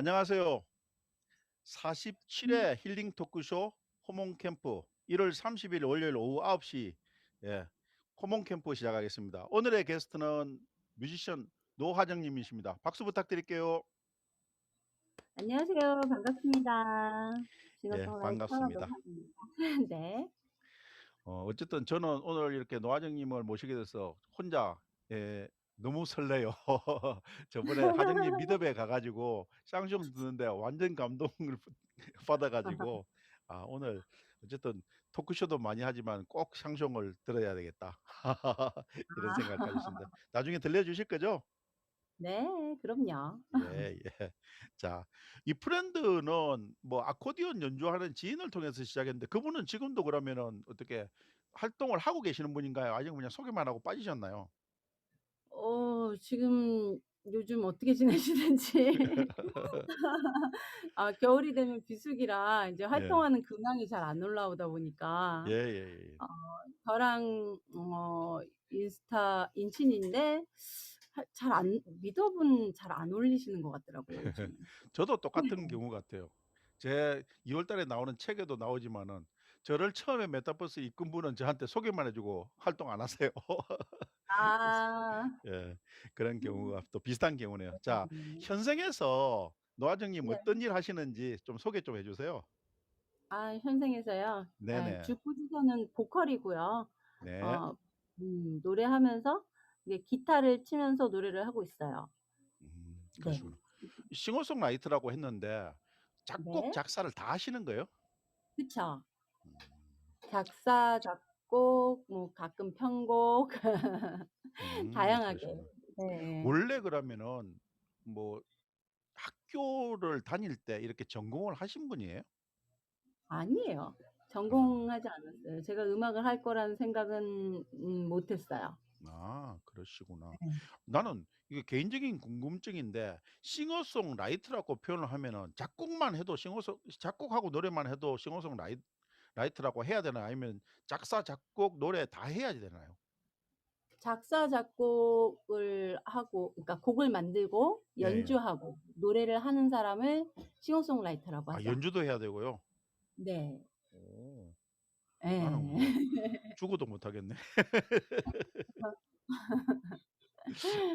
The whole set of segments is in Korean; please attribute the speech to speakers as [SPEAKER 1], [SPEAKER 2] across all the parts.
[SPEAKER 1] 안녕하세요. 47회 힐링 토크쇼 호몽 캠프 1월 30일 월요일 오후 9시 예, 호몽 캠프 시작하겠습니다. 오늘의 게스트는 뮤지션 노하정님이십니다. 박수 부탁드릴게요.
[SPEAKER 2] 안녕하세요. 반갑습니다.
[SPEAKER 1] 예,
[SPEAKER 2] 싱어송라이터
[SPEAKER 1] 반갑습니다.
[SPEAKER 2] 노하입니다. 네.
[SPEAKER 1] 어쨌든 저는 오늘 이렇게 노하정님을 모시게 돼서 혼자 예, 너무 설레요. 저번에 하정님 미드에 가가지고 쌍용 듣는데 완전 감동을 받아가지고 오늘 어쨌든 토크쇼도 많이 하지만 꼭 샹송을 들어야 되겠다. 이런 생각까지 있습니다. 나중에 들려주실 거죠?
[SPEAKER 2] 네, 그럼요.
[SPEAKER 1] 예, 예. 자, 이 프렌드는 뭐 아코디언 연주하는 지인을 통해서 시작했는데 그분은 지금도 그러면은 어떻게 활동을 하고 계시는 분인가요? 아니면 그냥 소개만 하고 빠지셨나요?
[SPEAKER 2] 지금 요즘 어떻게 지내시는지. 겨울이 되면 비수기라 이제
[SPEAKER 1] 예.
[SPEAKER 2] 활동하는 근황이 잘 안 올라오다
[SPEAKER 1] 예,
[SPEAKER 2] 보니까
[SPEAKER 1] 예, 예.
[SPEAKER 2] 어 저랑 인스타 인친인데 잘 안 미더분 잘 안 올리시는 것 같더라고요, 요즘은.
[SPEAKER 1] 저도 똑같은 경우 같아요. 제 2월 달에 나오는 책에도 나오지만은 저를 처음에 메타버스 이끈 분은 저한테 소개만 해 주고 활동 안 하세요.
[SPEAKER 2] 아.
[SPEAKER 1] 예. 그런 경우가 또 비슷한 경우네요. 자,
[SPEAKER 2] 네.
[SPEAKER 1] 현생에서 노아정님
[SPEAKER 2] 네.
[SPEAKER 1] 어떤 일 하시는지 좀 소개 좀 해 주세요.
[SPEAKER 2] 현생에서요. 예.
[SPEAKER 1] 네네.
[SPEAKER 2] 주 포지션은 보컬이고요.
[SPEAKER 1] 네.
[SPEAKER 2] 어 노래하면서 이게 기타를 치면서 노래를 하고 있어요. 네.
[SPEAKER 1] 그러시구나. 싱어송라이터라고 했는데 작곡,
[SPEAKER 2] 네.
[SPEAKER 1] 작사를 다 하시는 거예요?
[SPEAKER 2] 그쵸.
[SPEAKER 1] 음.
[SPEAKER 2] 작사, 작곡, 뭐 가끔 편곡 다양하게.
[SPEAKER 1] 그러시구나.
[SPEAKER 2] 네.
[SPEAKER 1] 원래 그러면은 뭐 학교를 다닐 때 이렇게 전공을 하신 분이에요?
[SPEAKER 2] 아니에요.
[SPEAKER 1] 아.
[SPEAKER 2] 전공하지 않았어요. 제가 음악을 할 거라는 생각은 못 했어요.
[SPEAKER 1] 그러시구나.
[SPEAKER 2] 네.
[SPEAKER 1] 나는 이게 개인적인 궁금증인데 싱어송라이터라고 표현을 하면은 작곡만 해도 싱어송 작곡하고 노래만 해도 라이터라고 해야 되나요? 아니면 작사, 작곡, 노래 다 해야 되나요?
[SPEAKER 2] 작사, 작곡을 하고 그러니까 곡을 만들고
[SPEAKER 1] 예예.
[SPEAKER 2] 연주하고 노래를 하는 사람을 싱어송라이터라고 하죠.
[SPEAKER 1] 연주도 해야 되고요.
[SPEAKER 2] 네.
[SPEAKER 1] 오. 나는 뭐
[SPEAKER 2] 예.
[SPEAKER 1] 죽어도 못 하겠네.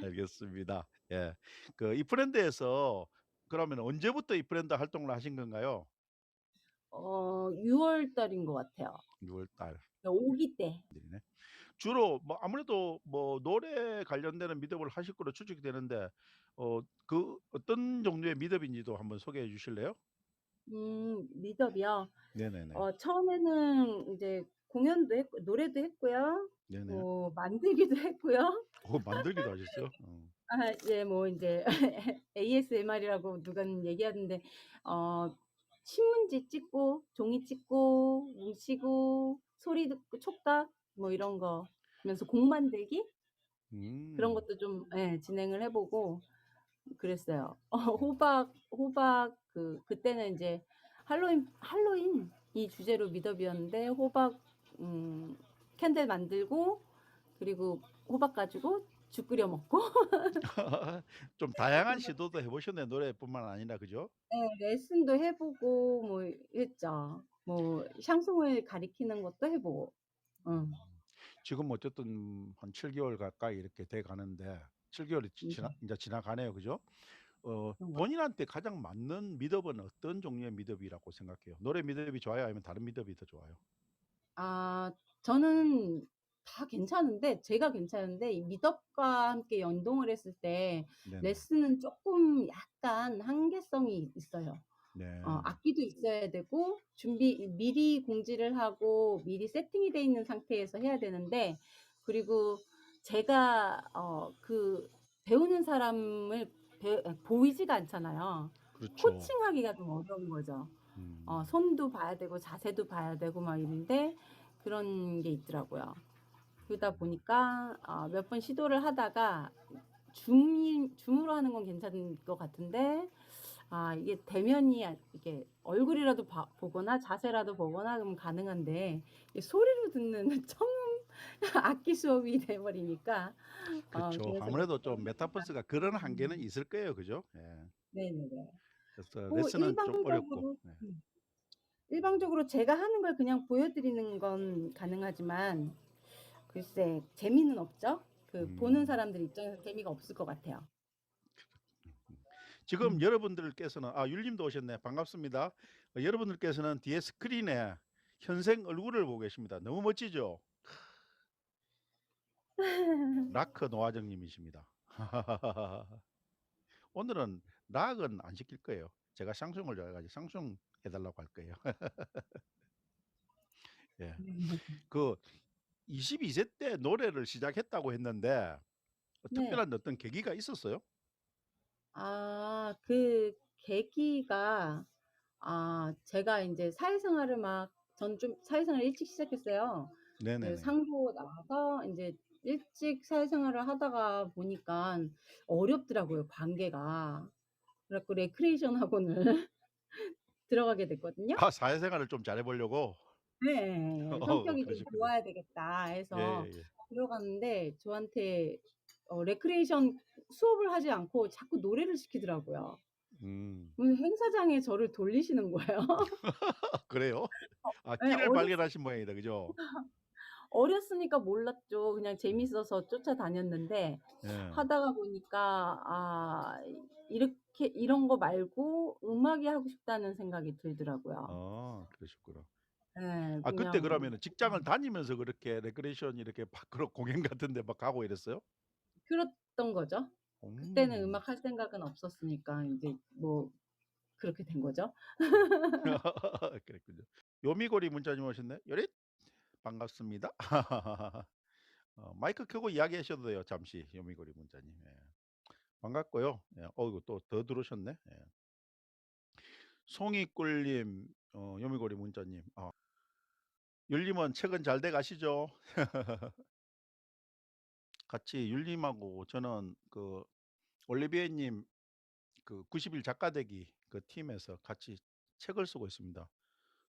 [SPEAKER 1] 알겠습니다. 예. 그 이 브랜드에서 그러면 언제부터 이 브랜드 활동을 하신 건가요?
[SPEAKER 2] 6월 달인 것 같아요.
[SPEAKER 1] 6월 달.
[SPEAKER 2] 오기 때.
[SPEAKER 1] 네네. 주로 뭐 아무래도 뭐 노래 관련되는 미덕을 하실 거로 추측이 되는데 그 어떤 종류의 미덕인지도 한번 소개해 주실래요?
[SPEAKER 2] 미더비요.
[SPEAKER 1] 네네네.
[SPEAKER 2] 처음에는 인제 공연도 했고 노래도 했고요.
[SPEAKER 1] 네네.
[SPEAKER 2] 뭐 만들기도 했고요.
[SPEAKER 1] 만들기도 하셨어요? 어.
[SPEAKER 2] 예 뭐 인제 ASMR이라고 누가는 얘기하는데 어 신문지 찍고 종이 찍고 뭉치고 소리 듣고 촉각 뭐 이런 거 하면서 곡 만들기 그런
[SPEAKER 1] 음.
[SPEAKER 2] 것도 좀 예 진행을 해 보고 그랬어요.
[SPEAKER 1] 네.
[SPEAKER 2] 호박 그때는 인제 할로윈이 주제로 미더비였는데 호박 캔들 만들고 그리고 호박 가지고 죽 끓여 먹고
[SPEAKER 1] 좀 다양한 시도도 해 보셨네요, 노래뿐만 아니라. 그죠?
[SPEAKER 2] 예 레슨도 해 보고 뭐 했죠. 뭐 샹송을 가리키는 것도 해 보고. 응.
[SPEAKER 1] 음. 지금 어쨌든 한 7 개월 가까이 이렇게 돼 가는데 7 개월이
[SPEAKER 2] 네.
[SPEAKER 1] 인제 지나가네요. 그죠?
[SPEAKER 2] 그런 것
[SPEAKER 1] 본인한테 가장 맞는 미덕은 어떤 종류의 미덕이라고 생각해요? 노래 미덕이 좋아요? 아니면 다른 미덕이 더 좋아요?
[SPEAKER 2] 아 저는 다 괜찮은데 제가 괜찮은데 이 미덕과 함께 연동을 했을 때
[SPEAKER 1] 네네.
[SPEAKER 2] 레슨은 쪼끔 약간 한계성이 있어요.
[SPEAKER 1] 네.
[SPEAKER 2] 악기도 있어야 되고 미리 공지를 하고 미리 세팅이 돼 있는 상태에서 해야 되는데 그리고 제가 배우는 사람을 보이지가 않잖아요.
[SPEAKER 1] 그렇죠.
[SPEAKER 2] 코칭하기가 좀 어려운 거죠.
[SPEAKER 1] 음.
[SPEAKER 2] 손도 봐야 되고 자세도 봐야 되고 막 이런데 그런 게 있더라고요. 그러다 보니까 몇 번 시도를 하다가 줌으로 하는 건 괜찮은 것 같은데 이게 대면이 이게 얼굴이라도 보거나 자세라도 보거나 그러면 가능한데 이 소리로 듣는 처음 악기 수업이 돼 버리니까
[SPEAKER 1] 그렇죠.
[SPEAKER 2] 그래서 몇
[SPEAKER 1] 아무래도 좀
[SPEAKER 2] 번
[SPEAKER 1] 메타버스가 그런 한계는
[SPEAKER 2] 음
[SPEAKER 1] 있을 거예요. 그죠? 예.
[SPEAKER 2] 네네네.
[SPEAKER 1] 그래서
[SPEAKER 2] 뭐
[SPEAKER 1] 레슨은 좀 어렵고.
[SPEAKER 2] 일방적으로
[SPEAKER 1] 네.
[SPEAKER 2] 일방적으로 제가 하는 걸 그냥 보여드리는 건 가능하지만 글쎄 재미는 없죠. 그 보는
[SPEAKER 1] 음.
[SPEAKER 2] 사람들 입장에서 재미가 없을 것 같아요.
[SPEAKER 1] 음. 지금
[SPEAKER 2] 음.
[SPEAKER 1] 여러분들께서는 율님도 오셨네. 반갑습니다. 여러분들께서는 뒤에 스크린에 현생 얼굴을 보고 계십니다. 너무 멋지죠? 락커 노아정 님이십니다. 오늘은 락은 안 시킬 거예요. 제가 샹송을 좋아해 가지고 샹송 해 달라고 할 거예요. 예. 그 22세 때 노래를 시작했다고 했는데
[SPEAKER 2] 네.
[SPEAKER 1] 특별한 어떤 계기가 있었어요?
[SPEAKER 2] 그 계기가 제가 인제 사회생활을 막 전 좀 사회생활을 일찍 시작했어요. 그
[SPEAKER 1] 네네네.
[SPEAKER 2] 상고 나와서 인제 일찍 사회생활을 하다가 보니깐 어렵더라고요, 관계가. 그래 갖고 레크리에이션 학원을 들어가게 됐거든요.
[SPEAKER 1] 사회생활을 좀 잘해 보려고?
[SPEAKER 2] 예예예. '성격이 좀
[SPEAKER 1] 그러셨군요.
[SPEAKER 2] 좋아야 되겠다.' 해서
[SPEAKER 1] 예예예.
[SPEAKER 2] 들어갔는데 저한테 레크리에이션 수업을 하지 않고 자꾸 노래를 시키더라고요.
[SPEAKER 1] 음.
[SPEAKER 2] 행사장에 저를 돌리시는 거예요.
[SPEAKER 1] 그래요?
[SPEAKER 2] 예.
[SPEAKER 1] 끼를 발견하신 모양이다. 그죠?
[SPEAKER 2] 어렸으니까 몰랐죠. 그냥 재밌어서 쫓아다녔는데
[SPEAKER 1] 예.
[SPEAKER 2] 하다가 보니까 이렇게 이런 거 말고 음악이 하고 싶다는 생각이 들더라고요.
[SPEAKER 1] 그러셨구나. 그때
[SPEAKER 2] 그냥
[SPEAKER 1] 그러면은 직장을 다니면서 그렇게 레크레이션 이렇게 밖으로 공연 같은 데 막 가고 이랬어요?
[SPEAKER 2] 그랬던 거죠. 그때는
[SPEAKER 1] 음.
[SPEAKER 2] 음악 할 생각은 없었으니까 인제 뭐 그렇게 된 거죠.
[SPEAKER 1] 그랬군요. 요미고리 문자님 오셨네. 요릿 반갑습니다. 마이크 켜고 이야기하셔도 돼요. 잠시 요미고리 문자님. 예. 반갑고요. 예. 어이구 또 더 들어오셨네. 예. 송이꿀님, 요미고리 문자님. 율님은 최근 잘 돼 가시죠? 같이 율님하고 저는 그 올리비에님 그 90일 작가되기 그 팀에서 같이 책을 쓰고 있습니다.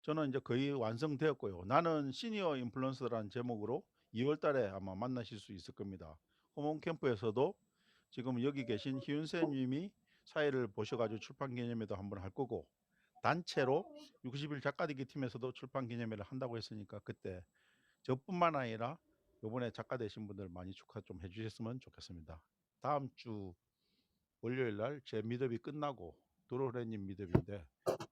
[SPEAKER 1] 저는 이제 거의 완성되었고요. 나는 시니어 인플루언서라는 제목으로 2월 달에 아마 만나실 수 있을 겁니다. 호몬 캠프에서도 지금 여기 계신 희윤세 님이 사회를 보셔 가지고 출판 기념회도 한번 할 거고 단체로 60일 작가되기 팀에서도 출판 기념회를 한다고 했으니까 그때 저뿐만 아니라 요번에 작가 되신 분들 많이 축하 좀 해 주셨으면 좋겠습니다. 다음 주 월요일 날 제 미더비 끝나고 도로래님 미더비인데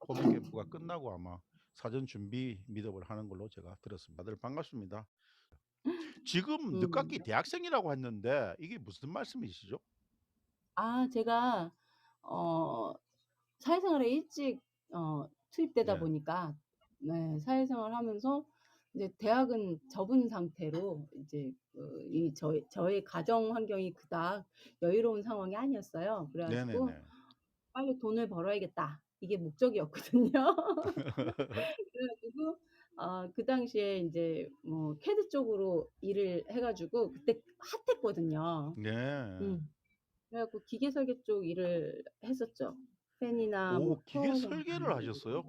[SPEAKER 1] 호밍 캠프가 끝나고 아마 사전 준비 미더를 하는 걸로 제가 들었습니다. 다들 반갑습니다. 지금
[SPEAKER 2] 음.
[SPEAKER 1] 늦깎이 대학생이라고 했는데 이게 무슨 말씀이시죠?
[SPEAKER 2] 제가 어 사회생활에 일찍 투입되다
[SPEAKER 1] 네.
[SPEAKER 2] 보니까 네 사회생활을 하면서 이제 대학은 접은 상태로 이제 이 저의 가정 환경이 그닥 여유로운 상황이 아니었어요. 그래 가지고
[SPEAKER 1] 네네네.
[SPEAKER 2] '빨리 돈을 벌어야겠다.' 이게 목적이었거든요. 그래 가지고 그 당시에 인제 뭐 캐드 쪽으로 일을 해 가지고 그때 핫했거든요.
[SPEAKER 1] 네.
[SPEAKER 2] 음. 그래 갖고 기계 설계 쪽 일을 했었죠. 팬이나
[SPEAKER 1] 오, 기계
[SPEAKER 2] 모터
[SPEAKER 1] 설계를
[SPEAKER 2] 공장
[SPEAKER 1] 하셨어요?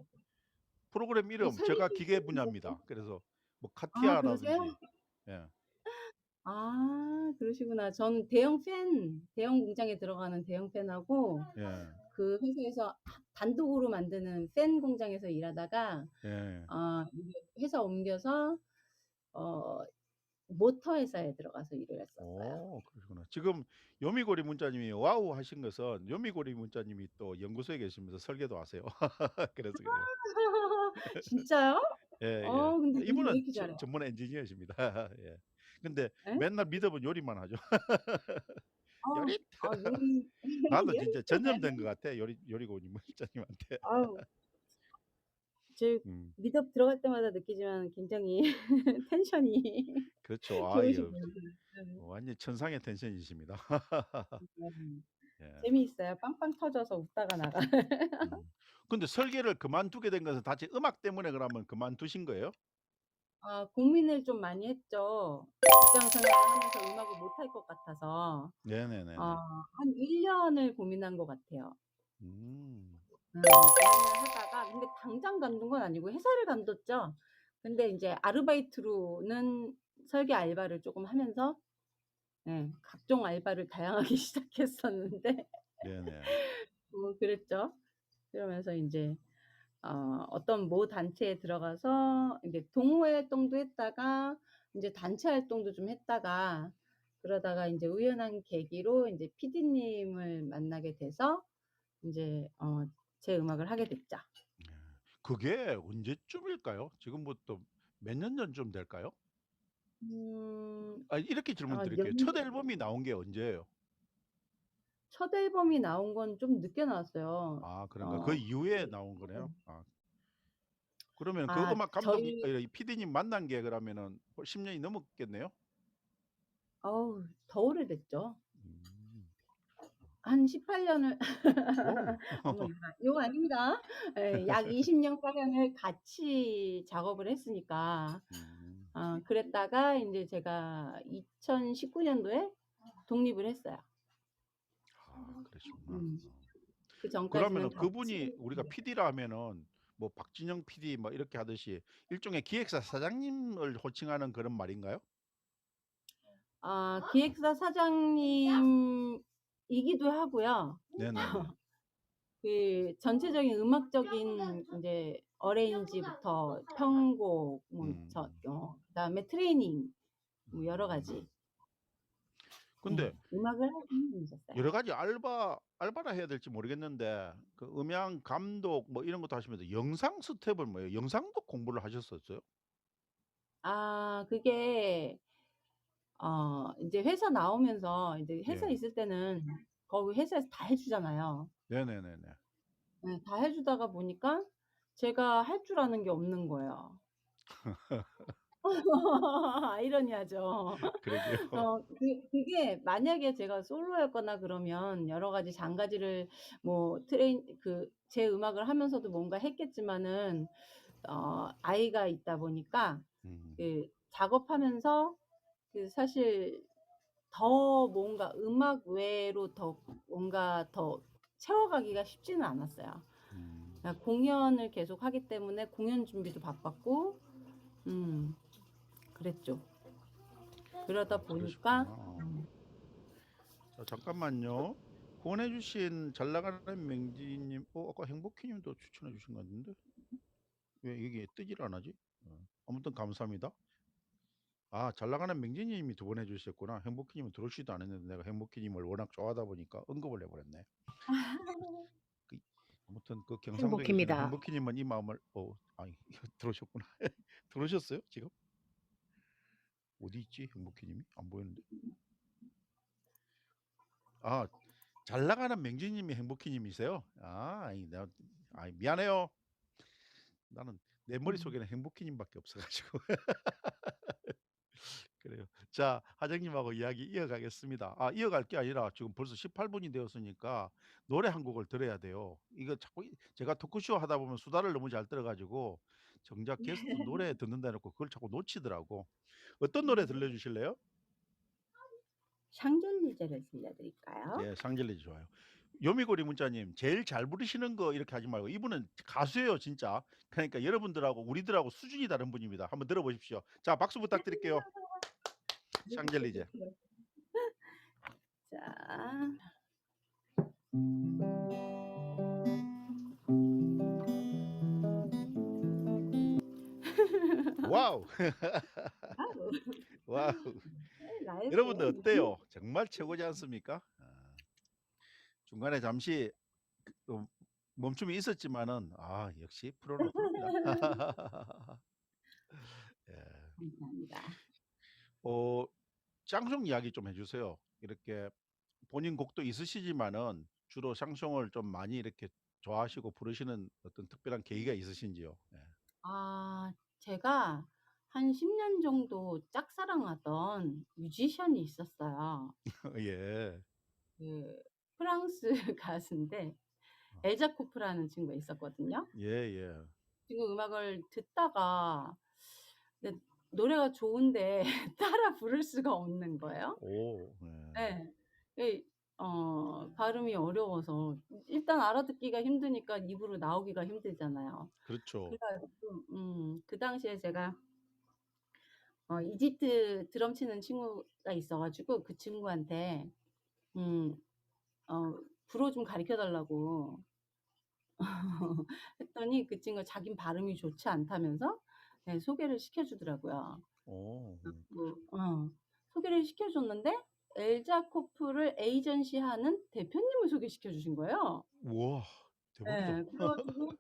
[SPEAKER 1] 프로그램
[SPEAKER 2] 예
[SPEAKER 1] 이름 제가
[SPEAKER 2] 설계실을
[SPEAKER 1] 기계
[SPEAKER 2] 했었죠.
[SPEAKER 1] 분야입니다. 그래서 뭐
[SPEAKER 2] 그러세요?
[SPEAKER 1] 카티아라든지 예.
[SPEAKER 2] 그러시구나. 저는 대형 공장에 들어가는 대형 팬하고
[SPEAKER 1] 예.
[SPEAKER 2] 그 회사에서 단독으로 만드는 팬 공장에서 일하다가
[SPEAKER 1] 예.
[SPEAKER 2] 이제 회사 옮겨서 어 모터 회사에 들어가서 일을 했었어요.
[SPEAKER 1] 그러시구나. 지금 요미고리 문자님이 와우 하신 것은 요미고리 문자님이 또 연구소에 계시면서 설계도 하세요. 그래서 그래요.
[SPEAKER 2] 진짜요?
[SPEAKER 1] 예예.
[SPEAKER 2] 근데 일 왜
[SPEAKER 1] 이분은
[SPEAKER 2] 이렇게 잘해요?
[SPEAKER 1] 전문 엔지니어십니다. 예. 근데
[SPEAKER 2] 예?
[SPEAKER 1] 맨날 믿어본 요리만 하죠. 요리
[SPEAKER 2] 요리
[SPEAKER 1] 나도
[SPEAKER 2] 요리
[SPEAKER 1] 진짜 전염된 것 같아. 요리고니 문자님한테.
[SPEAKER 2] 아우 제
[SPEAKER 1] 음.
[SPEAKER 2] 미덕 들어갈 때마다 느끼지만 굉장히 텐션이
[SPEAKER 1] 그렇죠.
[SPEAKER 2] 좋으신 것 같아요. 네.
[SPEAKER 1] 완전 천상의 텐션이십니다.
[SPEAKER 2] 음.
[SPEAKER 1] 예.
[SPEAKER 2] 재미있어요. 빵빵 터져서 웃다가 나가
[SPEAKER 1] 음. 근데 설계를 그만두게 된 것은 단지 음악 때문에 그러면 그만두신 거예요?
[SPEAKER 2] 고민을 좀 많이 했죠. 직장 생활을 하면서 음악을 못할 것 같아서.
[SPEAKER 1] 네네네네.
[SPEAKER 2] 한 1 년을 고민한 것 같아요.
[SPEAKER 1] 음.
[SPEAKER 2] 고민을 하다가 근데 당장 관둔 건 아니고 회사를 관뒀죠. 근데 인제 아르바이트로는 설계 알바를 쪼금 하면서 각종 알바를 다양하게 시작했었는데
[SPEAKER 1] 네네.
[SPEAKER 2] 그랬죠. 그러면서 인제 어떤 모 단체에 들어가서 이제 동호회 활동도 했다가 인제 단체 활동도 좀 했다가 그러다가 인제 우연한 계기로 인제 PD님을 만나게 돼서 인제 제 음악을 하게 됐죠.
[SPEAKER 1] 예. 그게 언제쯤일까요? 지금부터 몇 년 전쯤 될까요?
[SPEAKER 2] 음.
[SPEAKER 1] 아 이렇게 질문 드릴게요. 첫
[SPEAKER 2] 연
[SPEAKER 1] 앨범이 나온 게 언제예요?
[SPEAKER 2] 첫 앨범이 나온 건 좀 늦게 나왔어요.
[SPEAKER 1] 아 그런가요? 그
[SPEAKER 2] 어
[SPEAKER 1] 이후에
[SPEAKER 2] 그
[SPEAKER 1] 나온 거네요?
[SPEAKER 2] 네.
[SPEAKER 1] 아 그러면 그 음악 감독이
[SPEAKER 2] 저희
[SPEAKER 1] 이 PD님 만난 게 그러면은 10 년이 넘었겠네요?
[SPEAKER 2] 어우 더 오래됐죠.
[SPEAKER 1] 음.
[SPEAKER 2] 한 18 년을
[SPEAKER 1] 오.
[SPEAKER 2] 어머 욕 아닙니다. 예. 약 20년 가량을 같이 작업을 했으니까.
[SPEAKER 1] 음.
[SPEAKER 2] 그랬다가 인제 제가 2019 년도에 독립을 했어요.
[SPEAKER 1] 아 그러시구나.
[SPEAKER 2] 음.
[SPEAKER 1] 어.
[SPEAKER 2] 그전까지는
[SPEAKER 1] 그러면은
[SPEAKER 2] 같이.
[SPEAKER 1] 그분이 우리가 PD라 하면은 뭐 박진영 PD 뭐 이렇게 하듯이 일종의 기획사 사장님을 호칭하는 그런 말인가요?
[SPEAKER 2] 기획사 사장님이기도 하고요.
[SPEAKER 1] 네네네.
[SPEAKER 2] 그 전체적인 음악적인 인제 어레인지부터 편곡 뭐
[SPEAKER 1] 음.
[SPEAKER 2] 그다음에 트레이닝 뭐 여러
[SPEAKER 1] 음.
[SPEAKER 2] 가지
[SPEAKER 1] 근데
[SPEAKER 2] 예 음악을 하시는 분이셨어요.
[SPEAKER 1] 여러 가지 알바라 해야 될지 모르겠는데 그 음향 감독 뭐 이런 것도 하시면서 영상 스텝을 뭐예요? 영상도 공부를 하셨었어요?
[SPEAKER 2] 그게 인제 회사 나오면서 인제 회사에
[SPEAKER 1] 예.
[SPEAKER 2] 있을 때는 거기 회사에서 다 해 주잖아요.
[SPEAKER 1] 네네네네.
[SPEAKER 2] 예. 다 해 주다가 보니까 제가 할 줄 아는 게 없는 거예요. 아이러니하죠.
[SPEAKER 1] 그러게요.
[SPEAKER 2] 그게 만약에 제가 솔로였거나 그러면 여러 가지 장가지를 뭐 제 음악을 하면서도 뭔가 했겠지만은 아이가 있다 보니까
[SPEAKER 1] 음.
[SPEAKER 2] 그 작업하면서 사실 더 뭔가 음악 외로 더 뭔가 더 채워가기가 쉽지는 않았어요.
[SPEAKER 1] 음.
[SPEAKER 2] 공연을 계속하기 때문에 공연 준비도 바빴고 그랬죠. 그러다
[SPEAKER 1] 아
[SPEAKER 2] 보니까
[SPEAKER 1] 그러시구나. 자 잠깐만요. 후원해 주신 잘 나가는 맹지님 아까 행복희 님도 추천해 주신 것 같은데 왜 이게 뜨지를 안 하지? 아무튼 감사합니다. 아 잘 나가는 맹지 님이 두 번 해 주셨구나. 행복희 님은 들어오지도 않았는데 내가 행복희 님을 워낙 좋아하다 보니까 언급을 해 버렸네. 그 아무튼 그 경상도에 계시는
[SPEAKER 3] 행복입니다.
[SPEAKER 1] 행복희 님은 이 마음을 아니 들어오셨구나. 들어오셨어요 지금? 어디 있지 행복희 님이? 안 보이는데. 아 잘 나가는 맹지 님이 행복희 님이세요? 아이 내가 미안해요. 나는 내
[SPEAKER 2] 음
[SPEAKER 1] 머릿속에는 행복희 님밖에 없어 가지고. 그래요. 자 하정님하고 이야기 이어가겠습니다. 이어갈 게 아니라 지금 벌써 18 분이 되었으니까 노래 한 곡을 들어야 돼요. 이거 자꾸 제가 토크쇼 하다 보면 수다를 너무 잘 떨어 가지고 정작 게스트 노래 듣는다 해 놓고 그걸 자꾸 놓치더라고. 어떤 노래 들려 주실래요?
[SPEAKER 2] 샹젤리제를 들려 드릴까요?
[SPEAKER 1] 예 샹젤리제 좋아요. 요미고리 문자님 제일 잘 부르시는 거 이렇게 하지 말고 이분은 가수예요 진짜. 그러니까 여러분들하고 우리들하고 수준이 다른 분입니다. 한번 들어 보십시오. 자 박수 부탁드릴게요. 샹젤리제.
[SPEAKER 2] 자.
[SPEAKER 1] 와우.
[SPEAKER 2] 아우
[SPEAKER 1] 와우. 여러분들
[SPEAKER 2] 나이스.
[SPEAKER 1] 어때요? 정말 최고지 않습니까? 중간에 잠시 또 멈춤이 있었지만은 역시 프로는 프로입니다. 예.
[SPEAKER 2] 감사합니다.
[SPEAKER 1] 어 샹송 이야기 좀 해 주세요. 이렇게 본인 곡도 있으시지만은 주로 샹송을 좀 많이 이렇게 좋아하시고 부르시는 어떤 특별한 계기가 있으신지요? 예.
[SPEAKER 2] 제가 한 10년 정도 짝사랑하던 뮤지션이 있었어요.
[SPEAKER 1] 예.
[SPEAKER 2] 그 프랑스 가수인데
[SPEAKER 1] 어.
[SPEAKER 2] 엘자 코프라는 친구가 있었거든요.
[SPEAKER 1] 예예.
[SPEAKER 2] 친구 음악을 듣다가 근데 노래가 좋은데 따라 부를 수가 없는 거예요.
[SPEAKER 1] 오. 예.
[SPEAKER 2] 예. 이 발음이 어려워서 일단 알아듣기가 힘드니까 입으로 나오기가 힘들잖아요. 그래
[SPEAKER 1] 그렇죠.
[SPEAKER 2] 가지고 그 당시에 제가 이집트 드럼 치는 친구가 있어 가지고 그 친구한테 음 불어 좀 가르쳐 달라고 했더니 그 친구가 자긴 발음이 좋지 않다면서 네 소개를 시켜 주더라고요.
[SPEAKER 1] 어.
[SPEAKER 2] 그래 갖고 소개를 시켜 줬는데 엘자코프를 에이전시하는 대표님을 소개시켜 주신 거예요.
[SPEAKER 1] 우와. 대박이다.
[SPEAKER 2] 예. 그래 가지고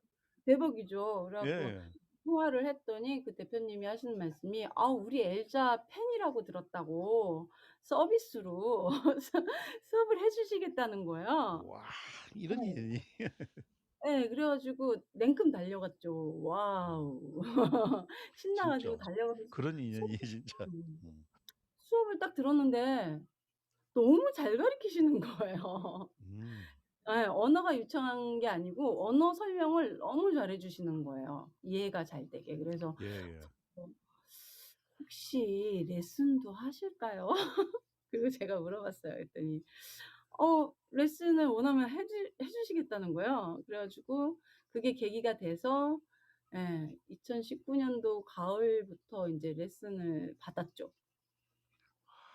[SPEAKER 2] 대박이죠. 그래 갖고
[SPEAKER 1] 예.
[SPEAKER 2] 통화를 했더니 그 대표님이 하시는 말씀이 "아 우리 엘자 팬이라고 들었다."고 서비스로 수업을 해 주시겠다는 거예요.
[SPEAKER 1] 와,
[SPEAKER 2] 네.
[SPEAKER 1] 이런 인연이.
[SPEAKER 2] 예. 그래 가지고 냉큼 달려갔죠. 와우. 신나 가지고
[SPEAKER 1] 진짜
[SPEAKER 2] 달려가서
[SPEAKER 1] 그런
[SPEAKER 2] 수업
[SPEAKER 1] 인연이 진짜.
[SPEAKER 2] 음
[SPEAKER 1] 음.
[SPEAKER 2] 수업을 딱 들었는데 너무 잘 가르치시는 거예요.
[SPEAKER 1] 음.
[SPEAKER 2] 예. 언어가 유창한 게 아니고 언어 설명을 너무 잘해 주시는 거예요, 이해가 잘 되게. 그래서
[SPEAKER 1] 예예.
[SPEAKER 2] 어 "혹시 레슨도 하실까요?" 그리고 제가 물어봤어요. 그랬더니 레슨을 원하면 해 주시겠다는 거예요. 그래 가지고 그게 계기가 돼서 2019 년도 가을부터 인제 레슨을 받았죠.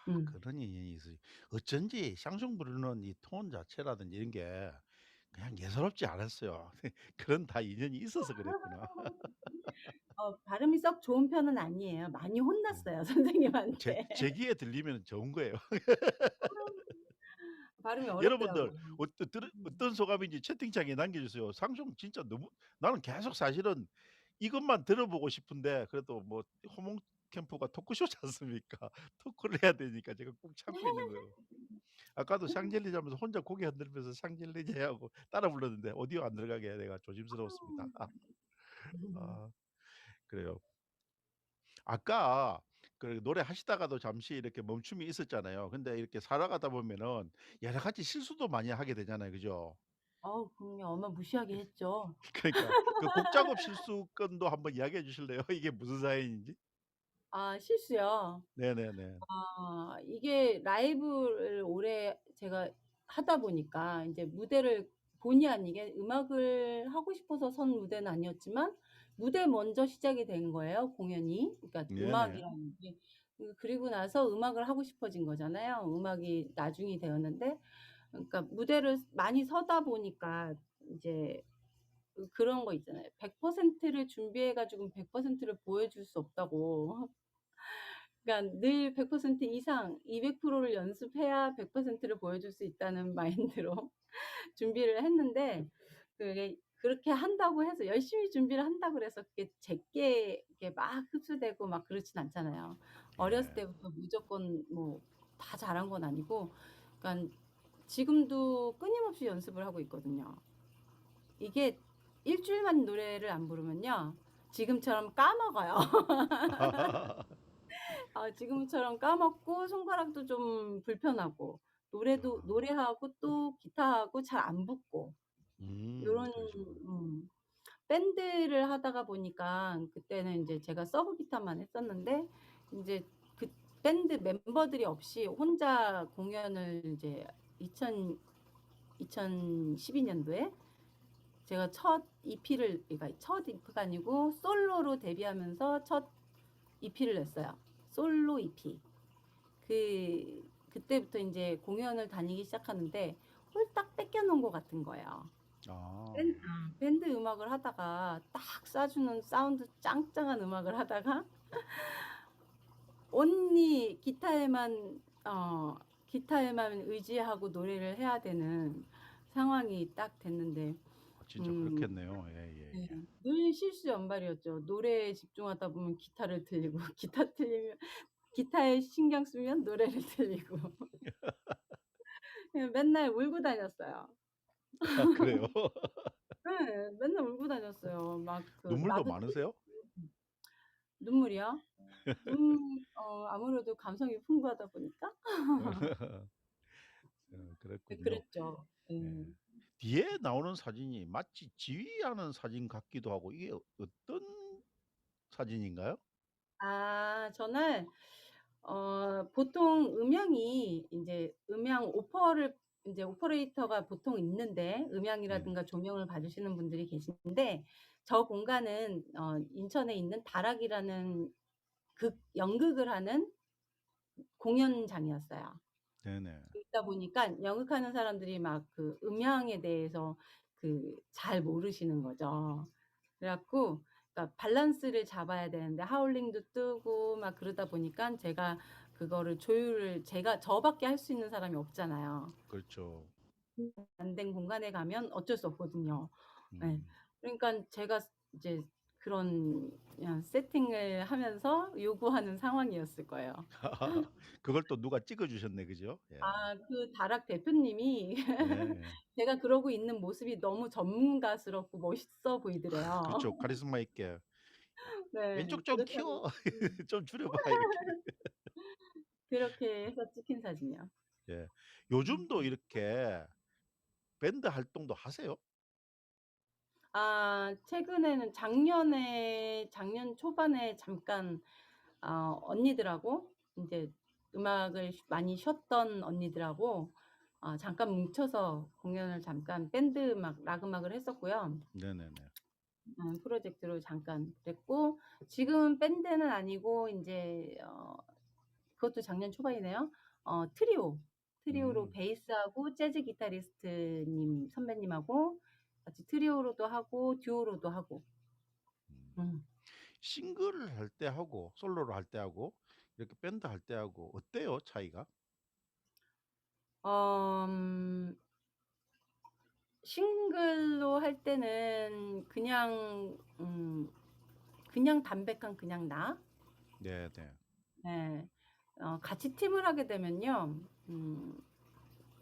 [SPEAKER 2] 음.
[SPEAKER 1] 그런 인연이 있으시 어쩐지 샹송 부르는 이 톤 자체라든지 이런 게 그냥 예사롭지 않았어요. 그런 다 인연이 있어서 그랬구나.
[SPEAKER 2] 발음이 썩 좋은 편은 아니에요. 많이
[SPEAKER 1] 음.
[SPEAKER 2] 혼났어요,
[SPEAKER 1] 제
[SPEAKER 2] 선생님한테.
[SPEAKER 1] 제 귀에 들리면 좋은 거예요.
[SPEAKER 2] 발음이
[SPEAKER 1] 여러분들
[SPEAKER 2] 어렵더라고요.
[SPEAKER 1] 어떤 소감인지 채팅창에 남겨 주세요. 샹송 진짜 너무 나는 계속 사실은 이것만 들어보고 싶은데 그래도 뭐 호몽 캠프가 토크쇼지 않습니까? 토크를 해야 되니까 제가 꾹 참고 있는 거예요. 아까도 샹젤리제 하면서 혼자 고개 흔들면서 샹젤리제 하고 따라 불렀는데 오디오 안 들어가게 내가 조심스러웠습니다. 아, 그래요. 아까 그 노래하시다가도 잠시 이렇게 멈춤이 있었잖아요. 근데 이렇게 살아가다 보면은 여러 가지 실수도 많이 하게 되잖아요. 그죠?
[SPEAKER 2] 그럼요. 어마무시하게 했죠.
[SPEAKER 1] 그러니까 그 곡 작업 실수건도 한번 이야기해 주실래요? 이게 무슨 사연인지?
[SPEAKER 2] 실수요.
[SPEAKER 1] 네네네.
[SPEAKER 2] 이게 라이브를 오래 제가 하다 보니까 인제 무대를 본의 아니게 음악을 하고 싶어서 선 무대는 아니었지만 무대 먼저 시작이 된 거예요, 공연이. 그러니까
[SPEAKER 1] 네네.
[SPEAKER 2] 음악이라는 게. 그리고 나서 음악을 하고 싶어진 거잖아요. 음악이 나중이 되었는데 그러니까 무대를 많이 서다 보니까 이제 그런 거 있잖아요. 100%를 준비해 가지고는 100%를 보여줄 수 없다고. 그러니까 늘 100% 이상 200%를 연습해야 100%를 보여줄 수 있다는 마인드로 준비를 했는데 그게 그렇게 한다고 해서 열심히 준비를 한다고 그래서 그게 제게 이렇게 막 흡수되고 막 그렇진 않잖아요. 어렸을
[SPEAKER 1] 예.
[SPEAKER 2] 때부터 무조건 뭐 다 잘한 건 아니고 그러니까 지금도 끊임없이 연습을 하고 있거든요. 이게 일 주일만 노래를 안 부르면요. 지금처럼 까먹어요. 지금처럼 까먹고 손가락도 좀 불편하고 노래도
[SPEAKER 1] 아.
[SPEAKER 2] 노래하고 또 기타하고 잘 안 붙고 요런
[SPEAKER 1] 그러시구나.
[SPEAKER 2] 음 밴드를 하다가 보니까 그때는 인제 제가 서브 기타만 했었는데 인제 그 밴드 멤버들이 없이 혼자 공연을 이제 2000 2012 년도에 제가 첫 EP를 그러니까 첫 EP가 아니고 솔로로 데뷔하면서 첫 EP를 냈어요. 솔로 EP. 그때부터 인제 공연을 다니기 시작하는데 홀딱 뺏겨 놓은 것 같은 거예요.
[SPEAKER 1] 아.
[SPEAKER 2] 밴드 음악을 하다가 딱 쏴 주는 사운드 짱짱한 음악을 하다가 온리 기타에만 의지하고 노래를 해야 되는 상황이 딱 됐는데
[SPEAKER 1] 진짜
[SPEAKER 2] 음
[SPEAKER 1] 그렇겠네요. 예예예.
[SPEAKER 2] 네. 늘 실수연발이었죠. 노래에 집중하다 보면 기타를 틀리고 기타 틀리면 기타에 신경 쓰면 노래를 틀리고. 그냥 맨날 울고 다녔어요.
[SPEAKER 1] 아, 그래요?
[SPEAKER 2] 예. 맨날 울고 다녔어요. 막
[SPEAKER 1] 눈물도
[SPEAKER 2] 나도
[SPEAKER 1] 많으세요?
[SPEAKER 2] 눈물이요? 아무래도 감성이 풍부하다 보니까 네
[SPEAKER 1] 그랬군요.
[SPEAKER 2] 그랬죠.
[SPEAKER 1] 예.
[SPEAKER 2] 예.
[SPEAKER 1] 뒤에 나오는 사진이 마치 지휘하는 사진 같기도 하고 이게 어떤 사진인가요?
[SPEAKER 2] 저는 보통 음향이 인제 음향 인제 오퍼레이터가 보통 있는데
[SPEAKER 1] 네네.
[SPEAKER 2] 음향이라든가 조명을 봐 주시는 분들이 계신데 저 공간은 인천에 있는 다락이라는 연극을 하는 공연장이었어요.
[SPEAKER 1] 네네.
[SPEAKER 2] 그러다 보니까 연극하는 사람들이 막 그 음향에 대해서 잘 모르시는 거죠. 그래 갖고 그러니까 밸런스를 잡아야 되는데 하울링도 뜨고 막 그러다 보니깐 제가 그거를 조율을 제가 저밖에 할 수 있는 사람이 없잖아요.
[SPEAKER 1] 그렇죠.
[SPEAKER 2] 안 된 공간에 가면 어쩔 수 없거든요. 예.
[SPEAKER 1] 음.
[SPEAKER 2] 그러니깐 제가 이제 그런 그냥 세팅을 하면서 요구하는 상황이었을 거예요.
[SPEAKER 1] 그걸 또 누가 찍어 주셨네. 그죠? 예.
[SPEAKER 2] 그 다락 대표님이
[SPEAKER 1] 예.
[SPEAKER 2] 제가 그러고 있는 모습이 너무 전문가스럽고 멋있어 보이더래요.
[SPEAKER 1] 그렇죠. 카리스마 있게
[SPEAKER 2] 네.
[SPEAKER 1] "왼쪽 좀
[SPEAKER 2] 그래서
[SPEAKER 1] 키워. 좀 줄여 봐." 이렇게.
[SPEAKER 2] 그렇게 해서 찍힌 사진이요.
[SPEAKER 1] 예.
[SPEAKER 2] 음.
[SPEAKER 1] 요즘도 이렇게 밴드 활동도 하세요?
[SPEAKER 2] 최근에는 작년 초반에 잠깐 언니들하고 인제 음악을 많이 쉬었던 언니들하고 잠깐 뭉쳐서 공연을 잠깐 밴드 음악 락 음악을 했었고요.
[SPEAKER 1] 네네네.
[SPEAKER 2] 프로젝트로 잠깐 그랬고 지금은 밴드는 아니고 인제 그것도 작년 초반이네요. 트리오. 트리오로
[SPEAKER 1] 음.
[SPEAKER 2] 베이스하고 재즈 기타리스트님 선배님하고 같이 트리오로도 하고 듀오로도 하고.
[SPEAKER 1] 음.
[SPEAKER 2] 음.
[SPEAKER 1] 싱글을 할 때 하고 솔로로 할 때 하고 이렇게 밴드 할 때 하고 어때요 차이가?
[SPEAKER 2] 음 싱글로 할 때는 그냥 담백한 그냥 나.
[SPEAKER 1] 네네.
[SPEAKER 2] 예. 같이 팀을 하게 되면요.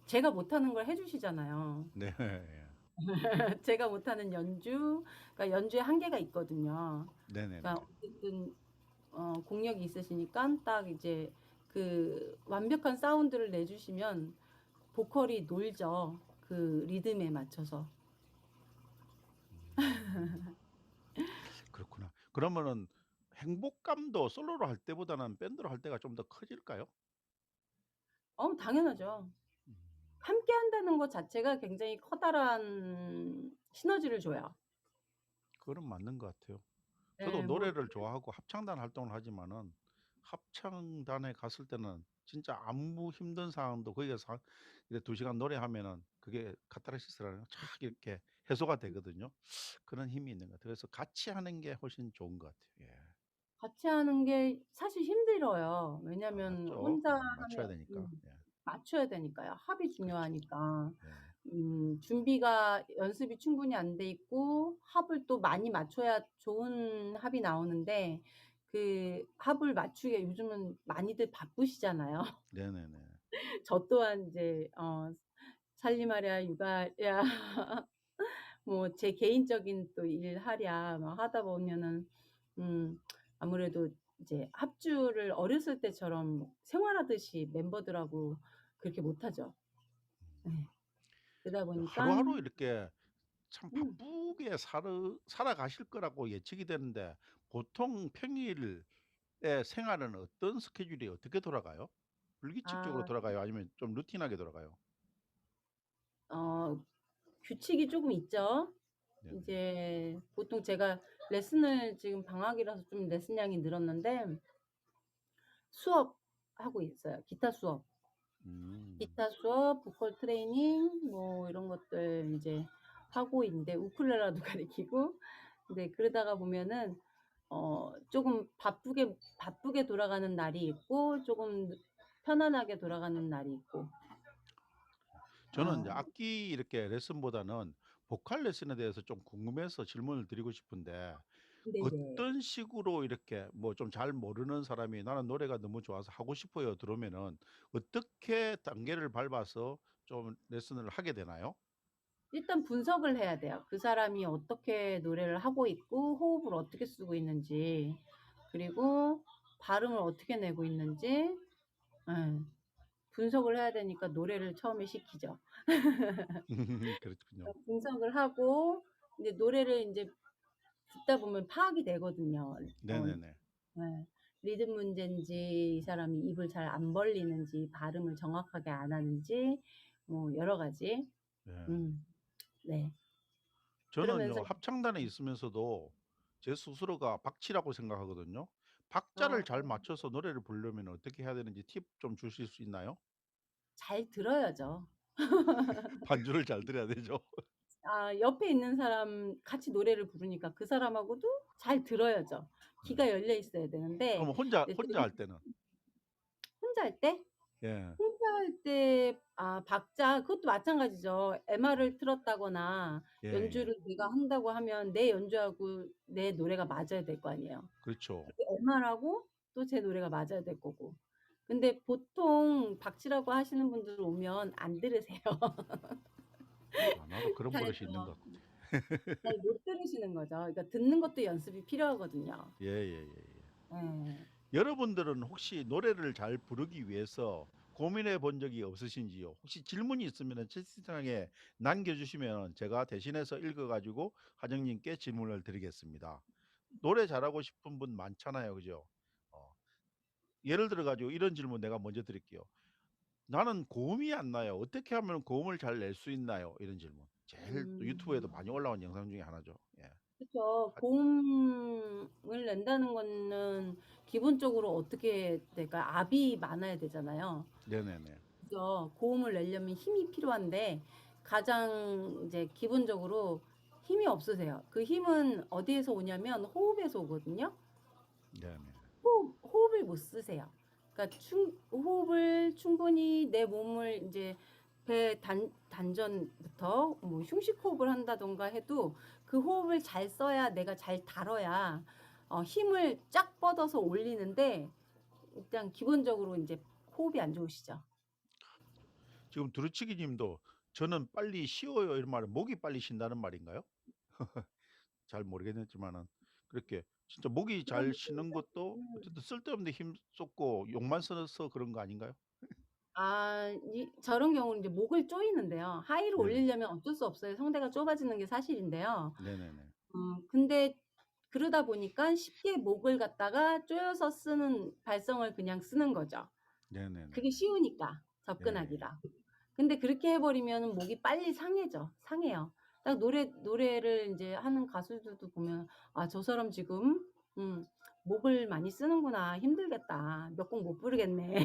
[SPEAKER 2] 제가 못하는 걸 해 주시잖아요.
[SPEAKER 1] 네. 예.
[SPEAKER 2] 제가 못하는 그러니까 연주에 한계가 있거든요.
[SPEAKER 1] 네네네.
[SPEAKER 2] 그러니까 어쨌든 공력이 있으시니깐 딱 이제 그 완벽한 사운드를 내 주시면 보컬이 놀죠, 그 리듬에 맞춰서.
[SPEAKER 1] 음. 그렇구나. 그러면은 행복감도 솔로로 할 때보다는 밴드로 할 때가 좀 더 커질까요?
[SPEAKER 2] 당연하죠.
[SPEAKER 1] 음.
[SPEAKER 2] 함께 한다는 것 자체가 굉장히 커다란 시너지를 줘요.
[SPEAKER 1] 그건 맞는 것 같아요. 저도
[SPEAKER 2] 예. 뭐
[SPEAKER 1] 노래를 좋아하고 합창단 활동을 하지만은 합창단에 갔을 때는 진짜 아무 힘든 상황도 거기에서 이렇게 2 시간 노래하면은 그게 카타르시스라는 거 착 이렇게 해소가 되거든요. 그런 힘이 있는 것 같아요. 그래서 같이 하는 게 훨씬 좋은 것 같아요. 예.
[SPEAKER 2] 같이 하는 게 사실 힘들어요. 왜냐면
[SPEAKER 1] 맞죠.
[SPEAKER 2] 혼자
[SPEAKER 1] 맞춰야
[SPEAKER 2] 하면
[SPEAKER 1] 되니까. 예.
[SPEAKER 2] 맞춰야 되니까요. 합이
[SPEAKER 1] 그렇죠.
[SPEAKER 2] 중요하니까.
[SPEAKER 1] 예.
[SPEAKER 2] 준비가 연습이 충분히 안 돼 있고 합을 또 많이 맞춰야 좋은 합이 나오는데 그 합을 맞추기가 요즘은 많이들 바쁘시잖아요.
[SPEAKER 1] 네네네.
[SPEAKER 2] 저 또한 이제 살림하랴 육아하랴 뭐 제 개인적인 또 일하랴 막 하다 보면은 음 아무래도 이제 합주를 어렸을 때처럼 생활하듯이 멤버들하고 그렇게 못 하죠.
[SPEAKER 1] 음.
[SPEAKER 2] 예. 그러다
[SPEAKER 1] 하루하루
[SPEAKER 2] 보니깐
[SPEAKER 1] 이렇게 참
[SPEAKER 2] 음
[SPEAKER 1] 바쁘게 살아가실 거라고 예측이 되는데 보통 평일에 생활은 어떤 스케줄이 어떻게 돌아가요? 불규칙적으로
[SPEAKER 2] 아
[SPEAKER 1] 돌아가요? 아니면 좀 루틴하게 돌아가요?
[SPEAKER 2] 어 규칙이 쪼금 있죠.
[SPEAKER 1] 네네.
[SPEAKER 2] 이제 보통 제가 레슨을 지금 방학이라서 좀 레슨량이 늘었는데 수업하고 있어요. 기타 수업.
[SPEAKER 1] 음.
[SPEAKER 2] 기타 수업, 보컬 트레이닝 뭐 이런 것들 인제 하고 있는데 우쿨렐레도 가르치고 근데 그러다가 보면은 쪼금 바쁘게 돌아가는 날이 있고 쪼금 편안하게 돌아가는 날이 있고.
[SPEAKER 1] 저는 이제
[SPEAKER 2] 어
[SPEAKER 1] 악기 이렇게 레슨보다는 보컬 레슨에 대해서 좀 궁금해서 질문을 드리고 싶은데
[SPEAKER 2] 네네.
[SPEAKER 1] 어떤 식으로 이렇게 뭐 좀 잘 모르는 사람이 "나는 노래가 너무 좋아서 하고 싶어요." 들어오면은 어떻게 단계를 밟아서 좀 레슨을 하게 되나요?
[SPEAKER 2] 일단 분석을 해야 돼요. 그 사람이 어떻게 노래를 하고 있고 호흡을 어떻게 쓰고 있는지 그리고 발음을 어떻게 내고 있는지 예. 분석을 해야 되니까 노래를 처음에 시키죠.
[SPEAKER 1] 그렇군요.
[SPEAKER 2] 분석을 하고 이제 노래를 인제 듣다 보면 파악이 되거든요.
[SPEAKER 1] 네네네.
[SPEAKER 2] 예. 리듬 문제인지 이 사람이 입을 잘 안 벌리는지 발음을 정확하게 안 하는지 뭐 여러 가지.
[SPEAKER 1] 네.
[SPEAKER 2] 음 네. 그러면서
[SPEAKER 1] 저는요 합창단에 있으면서도 제 스스로가 박치라고 생각하거든요. 박자를 잘
[SPEAKER 2] 어
[SPEAKER 1] 맞춰서 노래를 부르려면 어떻게 해야 되는지 팁 좀 주실 수 있나요?
[SPEAKER 2] 잘 들어야죠.
[SPEAKER 1] 반주를 잘 들어야 되죠.
[SPEAKER 2] 옆에 있는 사람 같이 노래를 부르니까 그 사람하고도 잘 들어야죠.
[SPEAKER 1] 네.
[SPEAKER 2] 귀가 열려 있어야 되는데
[SPEAKER 1] 그럼 혼자
[SPEAKER 2] 이제
[SPEAKER 1] 혼자 할 때는?
[SPEAKER 2] 혼자 할 때?
[SPEAKER 1] 예.
[SPEAKER 2] 혼자 할 때 박자 그것도 마찬가지죠. MR을 틀었다거나
[SPEAKER 1] 예예.
[SPEAKER 2] 연주를 내가 한다고 하면 내 연주하고 내 노래가 맞아야 될 거 아니에요.
[SPEAKER 1] 그렇죠.
[SPEAKER 2] MR하고 또 제 노래가 맞아야 될 거고. 근데 보통 박치라고 하시는 분들 오면 안 들으세요.
[SPEAKER 1] 아 나도 그런
[SPEAKER 2] 잘
[SPEAKER 1] 버릇이 있는 것 같아.
[SPEAKER 2] 잘 못 들으시는 거죠. 그러니까 듣는 것도 연습이 필요하거든요.
[SPEAKER 1] 예예예예.
[SPEAKER 2] 예.
[SPEAKER 1] 여러분들은 혹시 노래를 잘 부르기 위해서 고민해 본 적이 없으신지요? 혹시 질문이 있으면은 채팅창에 남겨주시면 제가 대신해서 읽어 가지고 하정님께 질문을 드리겠습니다. 노래 잘하고 싶은 분 많잖아요. 그죠? 어 예를 들어 가지고 이런 질문 내가 먼저 드릴게요. "나는 고음이 안 나요. 어떻게 하면 고음을 잘 낼 수 있나요?" 이런 질문. 제일 또 유튜브에도
[SPEAKER 2] 음.
[SPEAKER 1] 많이 올라온 영상 중에 하나죠. 예.
[SPEAKER 2] 그쵸.
[SPEAKER 1] 아
[SPEAKER 2] 고음을 낸다는 거는 기본적으로 어떻게 될까요? 압이 많아야 되잖아요.
[SPEAKER 1] 네네네.
[SPEAKER 2] 그죠. 고음을 내려면 힘이 필요한데 가장 이제 기본적으로 힘이 없으세요. 그 힘은 어디에서 오냐면 호흡에서 오거든요.
[SPEAKER 1] 네네.
[SPEAKER 2] 호흡을 못 쓰세요. 그러니까 호흡을 충분히 내 몸을 인제 배 단전부터 뭐 흉식 호흡을 한다든가 해도 그 호흡을 잘 써야 내가 잘 다뤄야 힘을 쫙 뻗어서 올리는데 일단 기본적으로 인제 호흡이 안 좋으시죠.
[SPEAKER 1] 지금 두루치기 님도 "저는 빨리 쉬어요." 이런 말은 목이 빨리 쉰다는 말인가요? 잘 모르겠지만은 그렇게 진짜 목이
[SPEAKER 2] 그런
[SPEAKER 1] 잘 쉬는 것도
[SPEAKER 2] 느낌이라기보다는
[SPEAKER 1] 어쨌든 쓸데없는 힘 쏟고 욕만 써서 그런 거 아닌가요?
[SPEAKER 2] 이 저런 경우는 이제 목을 조이는데요. 하이를
[SPEAKER 1] 네네.
[SPEAKER 2] 올리려면 어쩔 수 없어요. 성대가 좁아지는 게 사실인데요.
[SPEAKER 1] 네네네.
[SPEAKER 2] 근데 그러다 보니까 쉽게 목을 갖다가 조여서 쓰는 발성을 그냥 쓰는 거죠. 그게
[SPEAKER 1] 네네네네.
[SPEAKER 2] 쉬우니까
[SPEAKER 1] 예예.
[SPEAKER 2] 접근하기가. 근데 그렇게 해 버리면은 목이 빨리 상해요. 딱 노래를 인제 하는 가수들도 보면 '아 저 사람 지금 음 목을 많이 쓰는구나. 힘들겠다. 몇 곡 못 부르겠네.'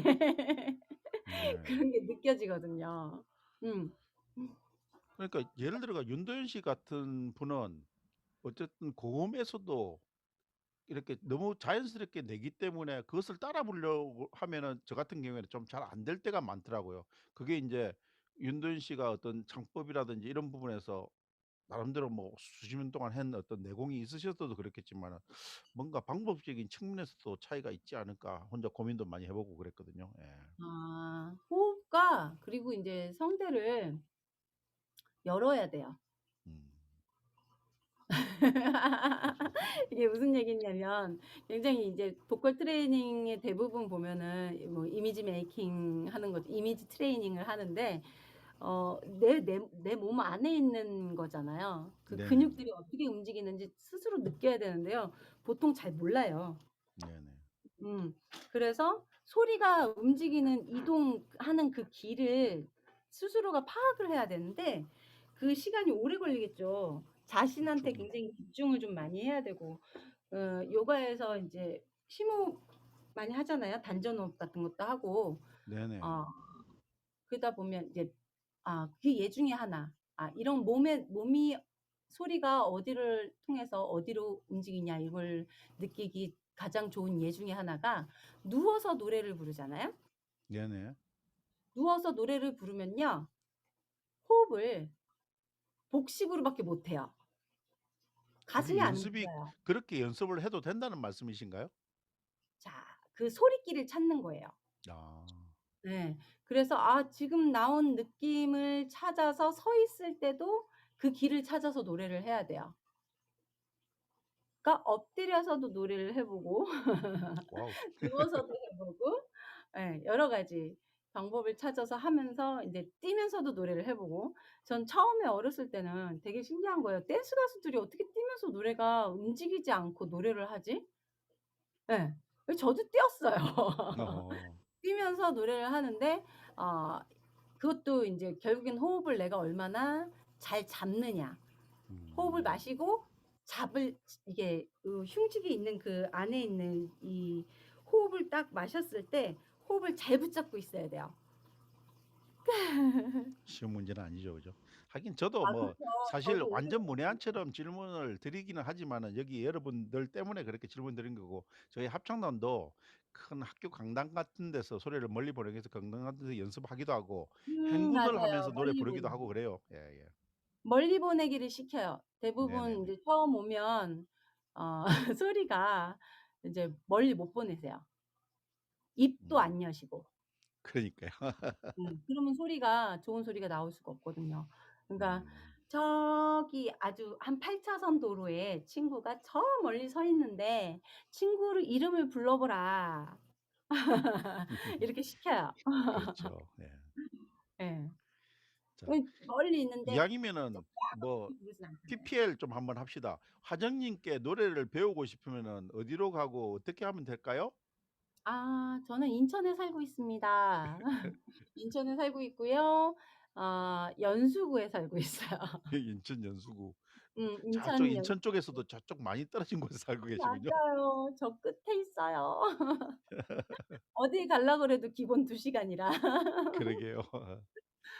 [SPEAKER 1] 네.
[SPEAKER 2] 그런 게 느껴지거든요. 음.
[SPEAKER 1] 그러니까 예를 들어가 윤도현 씨 같은 분은 어쨌든 고음에서도 이렇게 너무 자연스럽게 내기 때문에 그것을 따라 부르려고 하면은 저 같은 경우에는 좀 잘 안 될 때가 많더라고요. 그게 인제 윤도현 씨가 어떤 창법이라든지 이런 부분에서 나름대로 뭐 수십 년 동안 한 어떤 내공이 있으셨어도 그렇겠지만은 뭔가 방법적인 측면에서도 차이가 있지 않을까 혼자 고민도 많이 해 보고 그랬거든요. 예.
[SPEAKER 2] 호흡과 그리고 인제 성대를 열어야 돼요.
[SPEAKER 1] 음.
[SPEAKER 2] 이게 무슨 얘기냐면 굉장히 이제 보컬 트레이닝의 대부분 보면은 뭐 이미지 메이킹 하는 거 이미지 트레이닝을 하는데 내 몸 안에 있는 거잖아요. 그
[SPEAKER 1] 네네네.
[SPEAKER 2] 근육들이 어떻게 움직이는지 스스로 느껴야 되는데요. 보통 잘 몰라요.
[SPEAKER 1] 네네.
[SPEAKER 2] 음. 그래서 소리가 움직이는 이동하는 그 길을 스스로가 파악을 해야 되는데 그 시간이 오래 걸리겠죠. 자신한테
[SPEAKER 1] 그쵸.
[SPEAKER 2] 굉장히 집중을 좀 많이 해야 되고 요가에서 인제 심호흡 많이 하잖아요. 단전호흡 같은 것도 하고.
[SPEAKER 1] 네네.
[SPEAKER 2] 어 그러다 보면 이제 그게 예 중에 하나. 이런 몸이 소리가 어디를 통해서 어디로 움직이냐 이걸 느끼기 가장 좋은 예 중에 하나가 누워서 노래를 부르잖아요.
[SPEAKER 1] 네네.
[SPEAKER 2] 누워서 노래를 부르면요. 호흡을 복식으로 밖에 못 해요.
[SPEAKER 1] 그게
[SPEAKER 2] 가슴이 안
[SPEAKER 1] 연습이
[SPEAKER 2] 움직여요.
[SPEAKER 1] 그렇게 연습을 해도 된다는 말씀이신가요?
[SPEAKER 2] 자 그 소리끼를 찾는 거예요.
[SPEAKER 1] 아.
[SPEAKER 2] 네. 그래서 지금 나온 느낌을 찾아서 서 있을 때도 그 길을 찾아서 노래를 해야 돼요. 그러니까 엎드려서도 노래를 해 보고
[SPEAKER 1] 와우.
[SPEAKER 2] 누워서도 해 보고 여러 가지 방법을 찾아서 하면서 인제 뛰면서도 노래를 해 보고 전 처음에 어렸을 때는 되게 신기한 거예요. '댄스 가수들이 어떻게 뛰면서 노래가 움직이지 않고 노래를 하지?' 예. 저도 뛰었어요.
[SPEAKER 1] 어.
[SPEAKER 2] 뛰면서 노래를 하는데 어 그것도 인제 결국엔 호흡을 내가 얼마나 잘 잡느냐. 호흡을
[SPEAKER 1] 음.
[SPEAKER 2] 마시고 이게 흉측이 있는 그 안에 있는 이 호흡을 딱 마셨을 때 호흡을 잘 붙잡고 있어야 돼요.
[SPEAKER 1] 쉬운 문제는 아니죠. 그죠? 하긴 저도
[SPEAKER 2] 아
[SPEAKER 1] 뭐
[SPEAKER 2] 그쵸.
[SPEAKER 1] 사실
[SPEAKER 2] 저도 오래
[SPEAKER 1] 완전
[SPEAKER 2] 걸렸어요.
[SPEAKER 1] 문외한처럼 질문을 드리기는 하지만은 여기 여러분들 때문에 그렇게 질문 드린 거고 저희 합창단도 큰 학교 강당 같은 데서 소리를 멀리 보내기 위해서 강당 같은 데서 연습하기도 하고 행군을
[SPEAKER 2] 맞아요.
[SPEAKER 1] 하면서 노래
[SPEAKER 2] 멀리
[SPEAKER 1] 부르기도 하고
[SPEAKER 2] 보내기.
[SPEAKER 1] 그래요. 예예.
[SPEAKER 2] 멀리 보내기를 시켜요. 대부분
[SPEAKER 1] 네네네.
[SPEAKER 2] 인제 처음 오면 어 소리가 이제 멀리 못 보내세요. 입도
[SPEAKER 1] 음.
[SPEAKER 2] 안 여시고.
[SPEAKER 1] 그러니까요.
[SPEAKER 2] 그러면 소리가 좋은 소리가 나올 수가 없거든요. 그러니까
[SPEAKER 1] 음.
[SPEAKER 2] 저기 아주 한 8 차선 도로에 친구가 저 멀리 서 있는데 "친구를 이름을 불러 보라." 이렇게 시켜요.
[SPEAKER 1] 그렇죠. 예.
[SPEAKER 2] 예.
[SPEAKER 1] 자,
[SPEAKER 2] 왜 멀리 있는데
[SPEAKER 1] 이왕이면은 뭐
[SPEAKER 2] 조금씩 부르진 않잖아요.
[SPEAKER 1] PPL 좀 한번 합시다. 화정님께 노래를 배우고 싶으면은 어디로 가고 어떻게 하면 될까요?
[SPEAKER 2] 저는 인천에 살고 있습니다. 인천에 살고 있고요. 연수구에 살고 있어요.
[SPEAKER 1] 인천 연수구. 저쪽
[SPEAKER 2] 인천
[SPEAKER 1] 인천
[SPEAKER 2] 연수구.
[SPEAKER 1] 쪽에서도 저쪽 많이 떨어진 곳에 살고 계시군요.
[SPEAKER 2] 맞아요. 저 끝에 있어요. 어디 가려고 그래도 기본 2 시간이라.
[SPEAKER 1] 그러게요.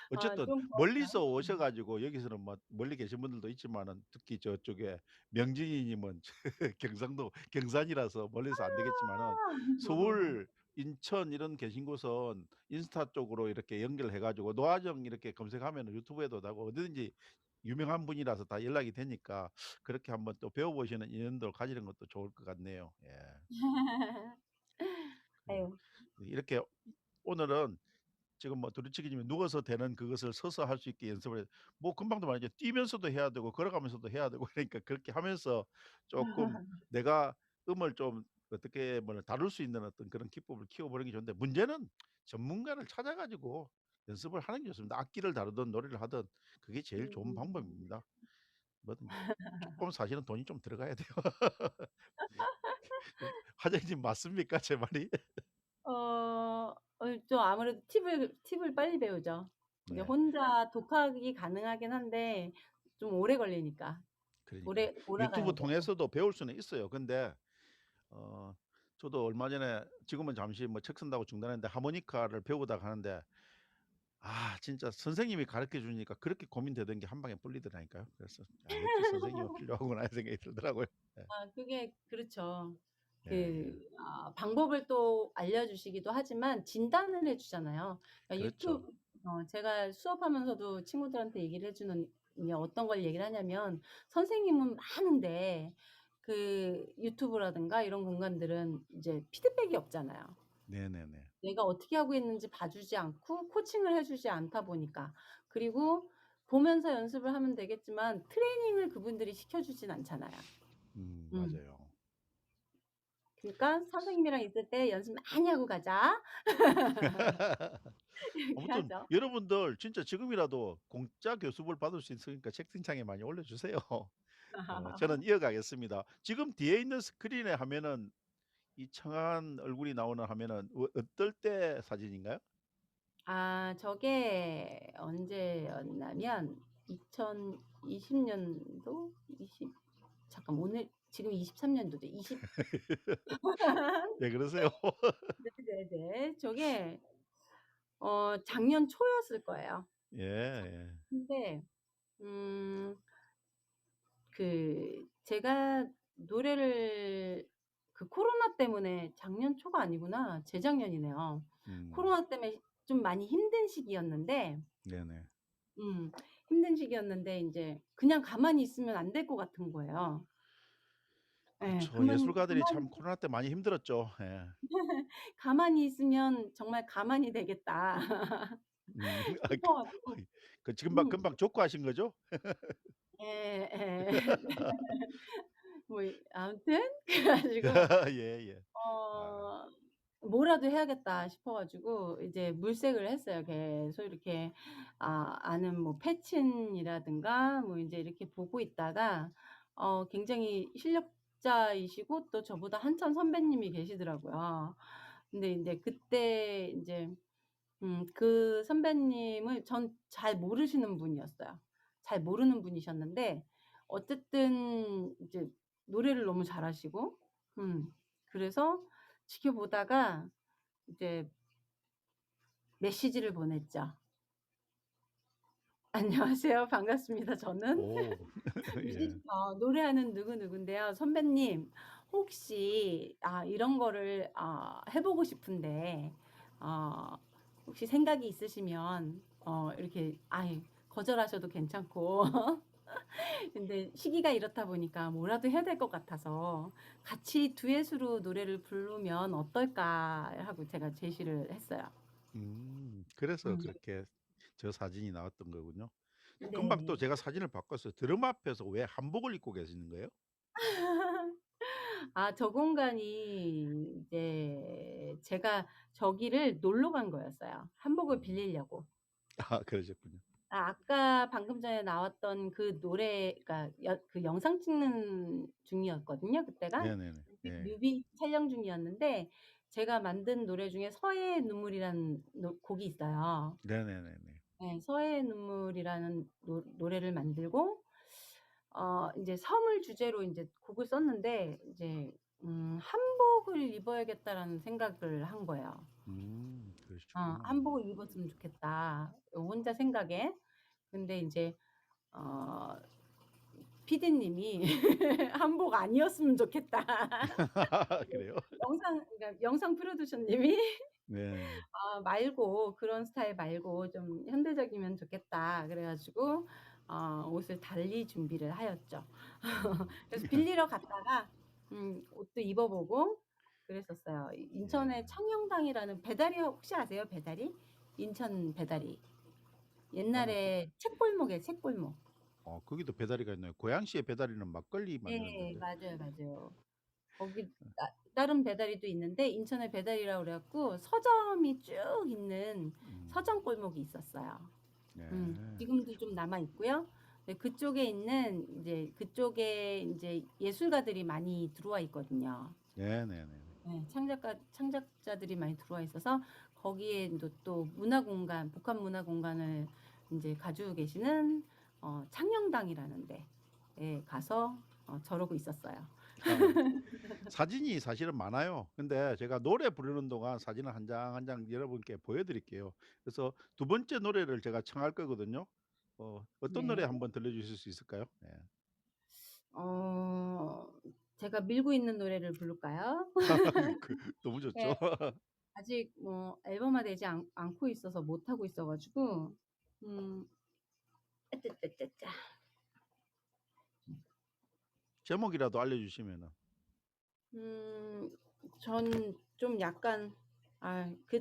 [SPEAKER 1] 어쨌든
[SPEAKER 2] 좀 멀어요.
[SPEAKER 1] 멀리서 오셔 가지고 여기서는 뭐 멀리 계신 분들도 있지만은 특히 저쪽에 명진이 님은 경상도 경산이라서 멀리서 안 되겠지만은 서울, 인천 이런 계신 곳은 인스타 쪽으로 이렇게 연결해 가지고 노하정 이렇게 검색하면은 유튜브에도 나고 어디든지 유명한 분이라서 다 연락이 되니까 그렇게 한번 또 배워 보시는 인연도 가지는 것도 좋을 것 같네요. 예. 그
[SPEAKER 2] 아유.
[SPEAKER 1] 이렇게 오늘은 지금 뭐 두루치기님이 누워서 되는 그것을 서서 할 수 있게 연습을 뭐 금방도 말이죠. 뛰면서도 해야 되고 걸어가면서도 해야 되고 그러니까 그렇게 하면서 조금 내가 음을 좀 어떻게 뭐 다룰 수 있는 어떤 그런 기법을 키워보는 게 좋은데 문제는 전문가를 찾아 가지고 연습을 하는 게 좋습니다. 악기를 다루든 노래를 하든 그게 제일 좋은
[SPEAKER 2] 음.
[SPEAKER 1] 방법입니다. 뭐든 조금 사실은 돈이 좀 들어가야 돼요. 화장님 맞습니까? 제 말이?
[SPEAKER 2] 좀 아무래도 팁을 빨리 배우죠. 이제
[SPEAKER 1] 네.
[SPEAKER 2] 혼자 독학이 가능하긴 한데 좀 오래 걸리니까.
[SPEAKER 1] 그러니까요.
[SPEAKER 2] 오래
[SPEAKER 1] 유튜브
[SPEAKER 2] 몰아가야 되고.
[SPEAKER 1] 통해서도 배울 수는 있어요. 근데 어 저도 얼마 전에 지금은 잠시 뭐 책 쓴다고 중단했는데 하모니카를 배우다가 하는데 진짜 선생님이 가르쳐 주니까 그렇게 고민되던 게 한 방에 풀리더라니까요. 그래서 '역시 선생님은 필요하구나.' 이런 생각이 들더라고요. 예.
[SPEAKER 2] 그게 그렇죠.
[SPEAKER 1] 예예.
[SPEAKER 2] 방법을 또 알려주시기도 하지만 진단을 해 주잖아요. 그러니까
[SPEAKER 1] 그렇죠.
[SPEAKER 2] 제가 수업하면서도 친구들한테 얘기를 해 주는 게 어떤 걸 얘기를 하냐면 선생님은 많은데 유튜브라든가 이런 공간들은 이제 피드백이 없잖아요.
[SPEAKER 1] 네네네.
[SPEAKER 2] 내가 어떻게 하고 있는지 봐주지 않고 코칭을 해 주지 않다 보니까. 그리고 보면서 연습을 하면 되겠지만 트레이닝을 그분들이 시켜 주진 않잖아요. 음.
[SPEAKER 1] 맞아요.
[SPEAKER 2] 그러니까 "선생님이랑 있을 때 연습 많이 하고 가자." 이렇게
[SPEAKER 1] 아무튼
[SPEAKER 2] 하죠.
[SPEAKER 1] 여러분들 진짜 지금이라도 공짜 교습을 받을 수 있으니까 채팅창에 많이 올려 주세요. 저는 이어가겠습니다. 지금 뒤에 있는 스크린에 화면은 이 청아한 얼굴이 나오는 화면은 어떨 때 사진인가요?
[SPEAKER 2] 저게 언제였냐면 2020 년도 20 잠깐 오늘 지금 23 년도죠. 20
[SPEAKER 1] 왜 그러세요?
[SPEAKER 2] 네네네. 저게 작년 초였을 거예요.
[SPEAKER 1] 예 예.
[SPEAKER 2] 근데 음 제가 노래를 코로나 때문에 작년 초가 아니구나. 재작년이네요.
[SPEAKER 1] 음.
[SPEAKER 2] 코로나 때문에 좀 많이 힘든 시기였는데
[SPEAKER 1] 네네.
[SPEAKER 2] 힘든 시기였는데 인제 그냥 가만히 있으면 안 될 것 같은 거예요. 예.
[SPEAKER 1] 그렇죠. 예술가들이 참 코로나 때 많이 힘들었죠. 예.
[SPEAKER 2] 가만히 있으면 정말 가만히 되겠다
[SPEAKER 1] 음.
[SPEAKER 2] 싶어 가지고
[SPEAKER 1] 그 금방
[SPEAKER 2] 음.
[SPEAKER 1] 금방 족구하신 거죠?
[SPEAKER 2] 예 예. 뭐 아무튼 그래 가지고
[SPEAKER 1] 예예. 아
[SPEAKER 2] 어 '뭐라도 해야겠다.' 싶어 가지고 이제 물색을 했어요. 계속 이렇게 아는 뭐 패친이라든가 뭐 인제 이렇게 보고 있다가 굉장히 실력자이시고 또 저보다 한참 선배님이 계시더라고요. 근데 인제 그때 인제 그 선배님을 전 잘 모르시는 분이었어요. 잘 모르는 분이셨는데 어쨌든 이제 노래를 너무 잘하시고 그래서 지켜보다가 이제 메시지를 보냈죠. 안녕하세요. 반갑습니다. 저는
[SPEAKER 1] 오. 예.
[SPEAKER 2] 노래하는 누구누구인데요. 선배님 혹시 이런 거를 해 보고 싶은데 어 혹시 생각이 있으시면 이렇게 아이 거절하셔도 괜찮고 근데 시기가 이렇다 보니까 뭐라도 해야 될 것 같아서 "같이 듀엣으로 노래를 부르면 어떨까?" 하고 제가 제시를 했어요.
[SPEAKER 1] 그래서
[SPEAKER 2] 음.
[SPEAKER 1] 그렇게 저 사진이 나왔던 거군요. 금방 또
[SPEAKER 2] 네.
[SPEAKER 1] 제가 사진을 바꿨어요. 드럼 앞에서 왜 한복을 입고 계시는 거예요?
[SPEAKER 2] 저 공간이 이제 제가 저기를 놀러 간 거였어요, 한복을
[SPEAKER 1] 음.
[SPEAKER 2] 빌리려고.
[SPEAKER 1] 아 그러셨군요.
[SPEAKER 2] 아까 방금 전에 나왔던 그 노래 그러니까 그 영상 찍는 중이었거든요, 그때가.
[SPEAKER 1] 네네네. 예.
[SPEAKER 2] 뮤비 촬영 중이었는데 제가 만든 노래 중에 서해의 눈물이라는 곡이 있어요.
[SPEAKER 1] 네네네네.
[SPEAKER 2] 네. 서해의 눈물이라는 노래를 만들고 인제 섬을 주제로 인제 곡을 썼는데 이제 '한복을 입어야겠다.'라는 생각을 한 거예요.
[SPEAKER 1] 그러시구나.
[SPEAKER 2] '한복을 입었으면 좋겠다.' 혼자 생각에. 근데 인제 어 PD님이 "한복 아니었으면 좋겠다."
[SPEAKER 1] 그래요?
[SPEAKER 2] 그러니까 영상 프로듀서님이
[SPEAKER 1] 네.
[SPEAKER 2] 말고 "그런 스타일 말고 좀 현대적이면 좋겠다." 그래 가지고 옷을 달리 준비를 하였죠.
[SPEAKER 1] 음.
[SPEAKER 2] 그래서 빌리러 갔다가 옷도 입어 보고 그랬었어요.
[SPEAKER 1] 예.
[SPEAKER 2] 인천에 창녕당이라는 배다리 혹시 아세요? 배다리? 인천 배다리.
[SPEAKER 1] 어 그
[SPEAKER 2] 옛날에 책골목이에요, 책골목.
[SPEAKER 1] 거기도 배다리가 있나요? 고양시의 배다리는 막걸리 만드는
[SPEAKER 2] 예.
[SPEAKER 1] 건데.
[SPEAKER 2] 맞아요, 맞아요. 거기 다른 배다리도 있는데 인천에 배다리라고 그래 갖고 서점이 쭉 있는
[SPEAKER 1] 음.
[SPEAKER 2] 서점 골목이 있었어요.
[SPEAKER 1] 네.
[SPEAKER 2] 지금도 좀 남아 있고요. 네, 그쪽에 있는 인제 그쪽에 인제 예술가들이 많이 들어와 있거든요.
[SPEAKER 1] 네네네네.
[SPEAKER 2] 예. 창작자들이 많이 들어와 있어서 거기에 또 문화 공간, 복합 문화 공간을 인제 가지고 계시는 창녕당이라는 데에 가서 저러고 있었어요.
[SPEAKER 1] 아 사진이 사실은 많아요. 근데 제가 노래 부르는 동안 사진을 한 장 한 장 여러분께 보여 드릴게요. 그래서 두 번째 노래를 제가 청할 거거든요. 어떤 노래
[SPEAKER 2] 네.
[SPEAKER 1] 한번 들려 주실 수 있을까요? 네.
[SPEAKER 2] 어 제가 밀고 있는 노래를 부를까요?
[SPEAKER 1] 너무 좋죠.
[SPEAKER 2] 예. 아직 뭐 앨범화되지 않고 있어서 못 하고 있어 가지고 음 으뜨뜨뜨뜨.
[SPEAKER 1] 제목이라도 알려 주시면은.
[SPEAKER 2] 음 전 좀 약간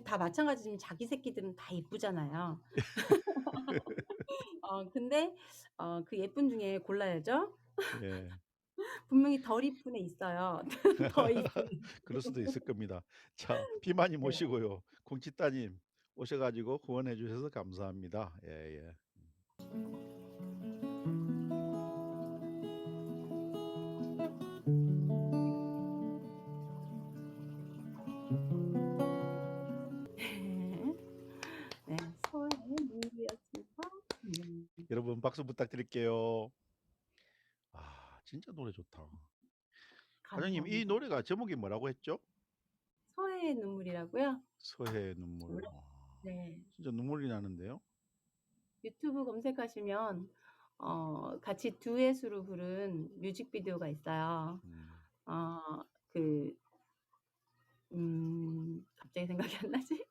[SPEAKER 2] 다 마찬가지지만 자기 새끼들은 다 이쁘잖아요. 근데 그 예쁜 중에 골라야죠.
[SPEAKER 1] 예.
[SPEAKER 2] 분명히 덜 이쁜 애 있어요. 더 이쁜
[SPEAKER 1] 그럴 수도 있을 겁니다. 자 비만님
[SPEAKER 2] 네.
[SPEAKER 1] 모시고요. 콩치 따님 오셔 가지고 후원해 주셔서 감사합니다. 예예.
[SPEAKER 2] 네. 서울의 물이었습니다. 음.
[SPEAKER 1] 여러분 박수 부탁드릴게요. 진짜 노래 좋다. 과장님 이
[SPEAKER 2] 감사합니다.
[SPEAKER 1] 노래가 제목이 뭐라고 했죠?
[SPEAKER 2] 서해의 눈물이라고요?
[SPEAKER 1] 서해의 눈물.
[SPEAKER 2] 네.
[SPEAKER 1] 진짜 눈물이 나는데요.
[SPEAKER 2] 유튜브 검색하시면 같이 듀엣으로 부른 뮤직비디오가 있어요.
[SPEAKER 1] 음.
[SPEAKER 2] 어 그 갑자기 생각이 안 나지?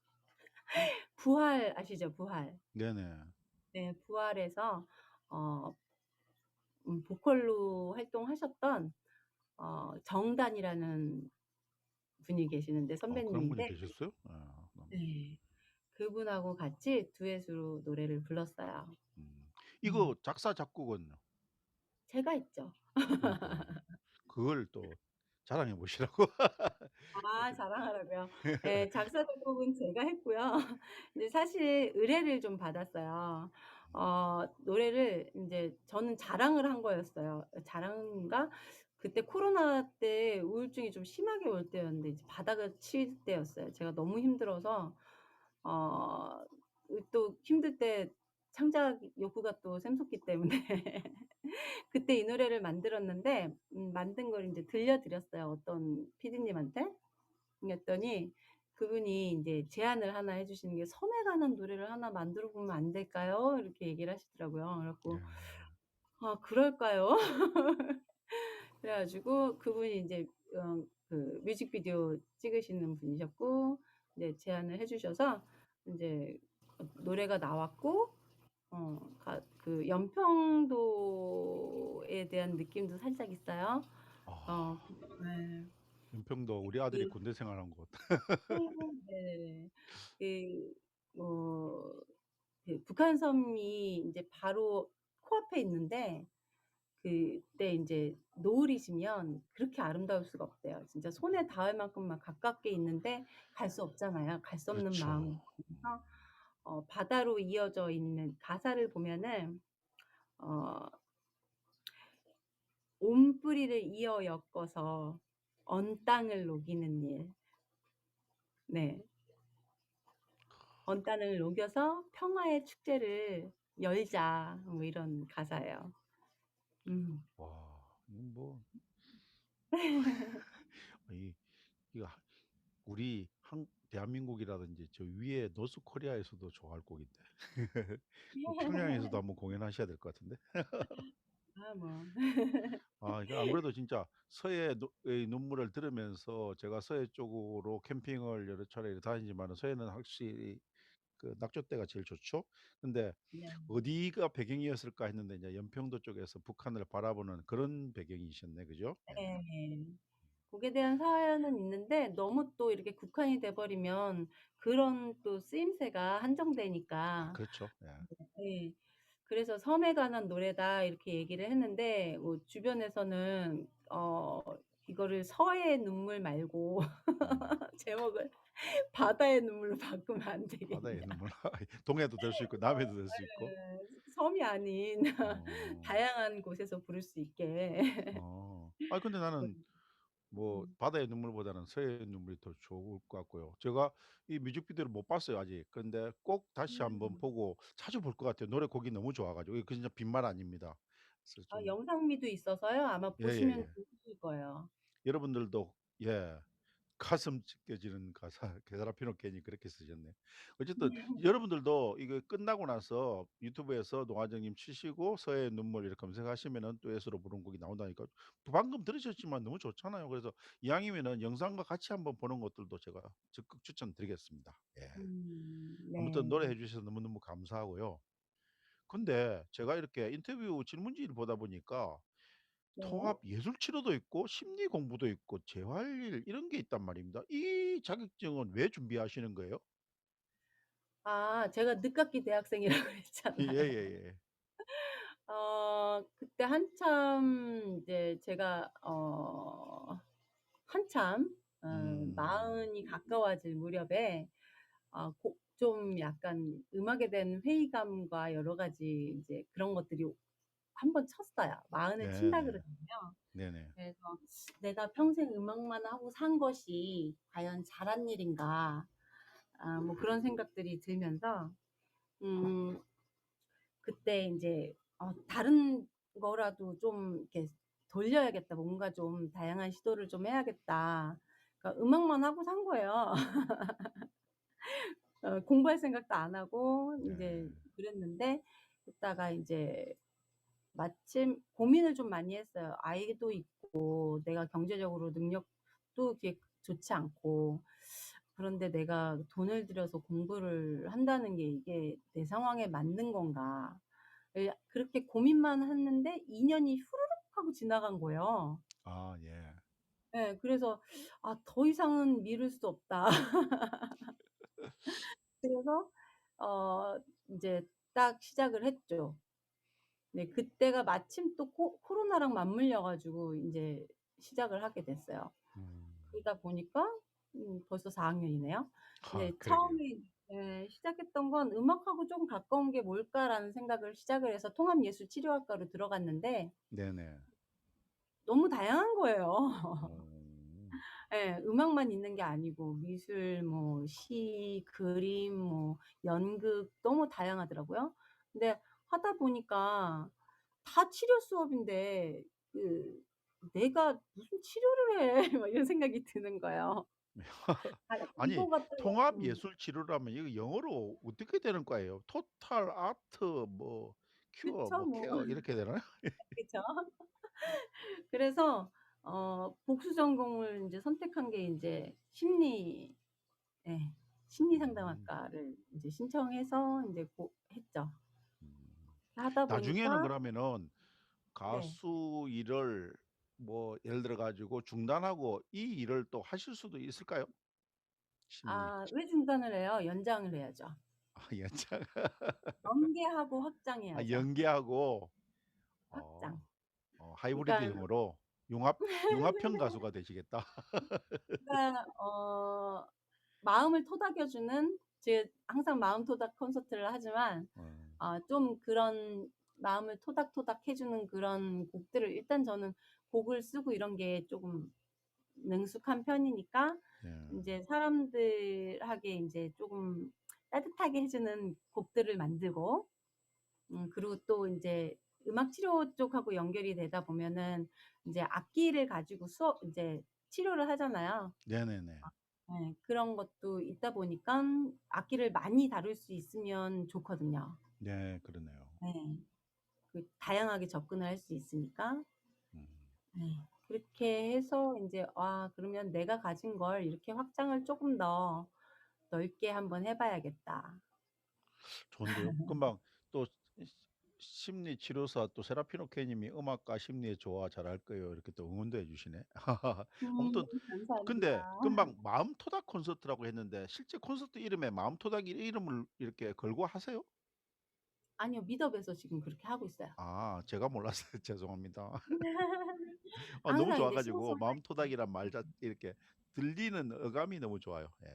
[SPEAKER 2] 부활 아시죠? 부활.
[SPEAKER 1] 네네.
[SPEAKER 2] 네. 부활에서 어 보컬로 활동하셨던 정단이라는 분이 계시는데
[SPEAKER 1] 그런 분이
[SPEAKER 2] 선배님인데
[SPEAKER 1] 계셨어요?
[SPEAKER 2] 네. 그분하고 같이 듀엣으로 노래를 불렀어요. 음.
[SPEAKER 1] 이거 작사 작곡은요?
[SPEAKER 2] 제가 했죠.
[SPEAKER 1] 그러니까요. 그걸 또 자랑해 보시라고.
[SPEAKER 2] 자랑하라고요. 예. 작사 작곡은 제가 했고요. 근데 사실 의뢰를 좀 받았어요. 노래를 인제 저는 자랑을 한 거였어요. 자랑인가? 그때 코로나 때 우울증이 좀 심하게 올 때였는데 이제 바닥을 칠 때였어요. 제가 너무 힘들어서 어 또 힘들 때 창작 욕구가 또 샘솟기 때문에 그때 이 노래를 만들었는데 만든 걸 인제 들려 드렸어요, 어떤 PD님한테. 그랬더니 그분이 인제 제안을 하나 해 주시는 게 "섬에 관한 노래를 하나 만들어 보면 안 될까요?" 이렇게 얘기를 하시더라고요. 그래
[SPEAKER 1] 예.
[SPEAKER 2] 갖고 '아 그럴까요?' 그래 가지고 그분이 인제 그 뮤직비디오 찍으시는 분이셨고 이제 제안을 해 주셔서 인제 노래가 나왔고 가 그 연평도에 대한 느낌도 살짝 있어요. 어
[SPEAKER 1] 아.
[SPEAKER 2] 네.
[SPEAKER 1] 연평도 우리 아들이
[SPEAKER 2] 그
[SPEAKER 1] 군대 생활한 곳.
[SPEAKER 2] 네네네. 그 뭐 그 북한섬이 인제 바로 코앞에 있는데 그때 인제 노을이시면 그렇게 아름다울 수가 없대요. 진짜 손에 닿을 만큼만 가깝게 있는데 갈 수 없잖아요. 갈 수 없는
[SPEAKER 1] 그렇죠.
[SPEAKER 2] 마음이 있어서 바다로 이어져 있는 가사를 보면은 어 "온뿌리를 이어 엮어서 언 땅을 녹이는 일." 네. "언 땅을 녹여서 평화의 축제를 열자." 뭐 이런 가사예요. 음.
[SPEAKER 1] 와 이거 뭐 이 이거 우리 한 대한민국이라든지 저 위에 노스 코리아에서도 좋아할 곡인데. 이 평양에서도 한번 공연하셔야 될 것 같은데.
[SPEAKER 2] 아 뭐.
[SPEAKER 1] 아 이거 안 그래도 진짜 서해 노 의 눈물을 들으면서 제가 서해 쪽으로 캠핑을 여러 차례 다니지만은 서해는 확실히 그 낙조 때가 제일 좋죠. 근데
[SPEAKER 2] 네.
[SPEAKER 1] '어디가 배경이었을까?' 했는데 이제 연평도 쪽에서 북한을 바라보는 그런 배경이셨네. 그죠? 예.
[SPEAKER 2] 예. 곡에 대한 사연은 있는데 너무 또 이렇게 국한이 돼 버리면 그런 또 쓰임새가
[SPEAKER 1] 아
[SPEAKER 2] 한정되니까
[SPEAKER 1] 그렇죠. 예.
[SPEAKER 2] 예. 그래서 "섬에 관한 노래다." 이렇게 얘기를 했는데 뭐 주변에서는 이거를 서해의 눈물 말고
[SPEAKER 1] 음.
[SPEAKER 2] 제목을 바다의 눈물로 바꾸면 안 되겠냐.
[SPEAKER 1] 바다의 눈물. 동해도 될 수 있고 남해도 될 수 있고.
[SPEAKER 2] 예. 섬이 아닌
[SPEAKER 1] 어.
[SPEAKER 2] 다양한 곳에서 부를 수 있게.
[SPEAKER 1] 어. 아니 근데 나는 뭐
[SPEAKER 2] 음.
[SPEAKER 1] 바다의 눈물보다는 서해의 눈물이 더 좋을 것 같고요. 제가 이 뮤직비디오를 못 봤어요 아직. 근데 꼭 다시 한번
[SPEAKER 2] 음.
[SPEAKER 1] 보고 자주 볼 것 같아요. 노래 곡이 너무 좋아 가지고. 이게 그냥 빈말 아닙니다. 그래서 좀
[SPEAKER 2] 영상미도 있어서요. 아마 보시면
[SPEAKER 1] 예예예.
[SPEAKER 2] 좋으실 거예요.
[SPEAKER 1] 여러분들도 예 가슴 찢겨지는 가사 게다라피노 괜히 그렇게 쓰셨네. 어쨌든 여러분들도 이거 끝나고 나서 유튜브에서 노아정님 치시고 서해의 눈물 이렇게 검색하시면은 듀엣으로 부른 곡이 나온다니까 방금 들으셨지만 너무 좋잖아요. 그래서 이왕이면은 영상과 같이 한번 보는 것들도 제가 적극 추천드리겠습니다. 예. 아무튼
[SPEAKER 2] 네.
[SPEAKER 1] 노래해 주셔서 너무너무 감사하고요. 근데 제가 이렇게 인터뷰 질문지를 보다 보니까
[SPEAKER 2] 네.
[SPEAKER 1] 통합 예술 치료도 있고 심리 공부도 있고 재활일 이런 게 있단 말입니다. 이 자격증은 왜 준비하시는 거예요?
[SPEAKER 2] 제가 늦깎이 대학생이라고 그랬잖아요.
[SPEAKER 1] 예예예.
[SPEAKER 2] 그때 한참 이제 제가 한참
[SPEAKER 1] 음.
[SPEAKER 2] 마흔이 가까워질 무렵에 좀 약간 음악에 대한 회의감과 여러 가지 이제 그런 것들이 한번 쳤어요. 마흔을 친다
[SPEAKER 1] 네네.
[SPEAKER 2] 그러잖아요.
[SPEAKER 1] 네네.
[SPEAKER 2] 그래서 '내가 평생 음악만 하고 산 것이 과연 잘한 일인가.' 뭐 그런 생각들이 들면서 음 그때 인제 '다른 거라도 좀 이렇게 돌려야겠다. 뭔가 좀 다양한 시도를 좀 해야겠다.' 그러니까 음악만 하고 산 거예요. 공부할 생각도 안 하고 인제
[SPEAKER 1] 네.
[SPEAKER 2] 그랬는데 그러다가 인제 마침 고민을 좀 많이 했어요. 아이도 있고 내가 경제적으로 능력도 그렇게 좋지 않고 그런데 '내가 돈을 들여서 공부를 한다는 게 이게 내 상황에 맞는 건가?' 그렇게 고민만 했는데 2 년이 후루룩 하고 지나간 거예요.
[SPEAKER 1] 아 예.
[SPEAKER 2] 예. 그래서 '아 더 이상은 미룰 수 없다.' 그래서 인제 딱 시작을 했죠. 네. 그때가 마침 또 코로나랑 맞물려 가지고 인제 시작을 하게 됐어요.
[SPEAKER 1] 음.
[SPEAKER 2] 그러다 보니까 벌써 4 학년이네요.
[SPEAKER 1] 아
[SPEAKER 2] 네.
[SPEAKER 1] 그러게요.
[SPEAKER 2] 처음에 시작했던 건 '음악하고 좀 가까운 게 뭘까.'라는 생각을 시작을 해서 통합예술치료학과로 들어갔는데
[SPEAKER 1] 네네.
[SPEAKER 2] 너무 다양한 거예요.
[SPEAKER 1] 어.
[SPEAKER 2] 예. 음악만 있는 게 아니고 미술 뭐 시, 그림 뭐 연극 너무 다양하더라고요. 근데 하다 보니까 다 치료 수업인데 그 '내가 무슨 치료를 해.' 막 이런 생각이 드는 거예요. 아
[SPEAKER 1] 아니
[SPEAKER 2] 이거 같은 거
[SPEAKER 1] 통합 예술 치료라면 이거 영어로 어떻게 되는 거예요? 토탈 아트 뭐 큐어
[SPEAKER 2] 그쵸.
[SPEAKER 1] 뭐
[SPEAKER 2] 뭐
[SPEAKER 1] 케어 이렇게 되나요?
[SPEAKER 2] 그쵸. 그래서 복수 전공을 인제 선택한 게 인제 예.
[SPEAKER 1] 음.
[SPEAKER 2] 심리상담학과를 인제 신청해서 인제 했죠.
[SPEAKER 1] 음.
[SPEAKER 2] 하다
[SPEAKER 1] 나중에는
[SPEAKER 2] 보니까
[SPEAKER 1] 그러면은
[SPEAKER 2] 네.
[SPEAKER 1] 가수 일을 뭐 예를 들어 가지고 중단하고 이 일을 또 하실 수도 있을까요? 심리
[SPEAKER 2] 왜 중단을 해요? 연장을 해야죠.
[SPEAKER 1] 연장
[SPEAKER 2] 연계하고 확장해야죠.
[SPEAKER 1] 연기하고
[SPEAKER 2] 확장.
[SPEAKER 1] 어 하이브리드
[SPEAKER 2] 그러니까
[SPEAKER 1] 영어로 융합형 가수가 되시겠다.
[SPEAKER 2] 마음을 토닥여 주는 항상 마음 토닥 콘서트를 하지만
[SPEAKER 1] 어
[SPEAKER 2] 좀 그런 마음을 토닥토닥 해 주는 그런 곡들을 일단 저는 곡을 쓰고 이런 게 쪼금 능숙한 편이니까
[SPEAKER 1] 예.
[SPEAKER 2] 인제 사람들에게 인제 쪼금 따뜻하게 해 주는 곡들을 만들고 그리고 또 인제 음악 치료 쪽하고 연결이 되다 보면은 인제 악기를 가지고 인제 치료를 하잖아요.
[SPEAKER 1] 네네네.
[SPEAKER 2] 예. 그런 것도 있다 보니깐 악기를 많이 다룰 수 있으면 좋거든요.
[SPEAKER 1] 네 그러네요.
[SPEAKER 2] 네. 다양하게 접근을 할 수 있으니까.
[SPEAKER 1] 음.
[SPEAKER 2] 네. 그렇게 해서 인제 '아 그러면 내가 가진 걸 이렇게 확장을 쪼금 더 넓게 한번 해 봐야겠다.'
[SPEAKER 1] 좋은데요. 금방 또 심리 치료사 또 세라피노케 님이 "음악과 심리의 조화 잘할 거예요." 이렇게 또 응원도 해 주시네. 아무튼 근데
[SPEAKER 2] 감사합니다.
[SPEAKER 1] 금방 마음 토닥 콘서트라고 했는데 실제 콘서트 이름에 마음 토닥 이름을 이렇게 걸고 하세요?
[SPEAKER 2] 아니요. 미더에서 지금 그렇게 하고 있어요.
[SPEAKER 1] 아 제가 몰랐어요. 죄송합니다. 너무
[SPEAKER 2] 항상
[SPEAKER 1] 좋아
[SPEAKER 2] 인제 신청할
[SPEAKER 1] 가지고 마음
[SPEAKER 2] 때
[SPEAKER 1] 토닥이란 말 이렇게 들리는 어감이 너무 좋아요. 예.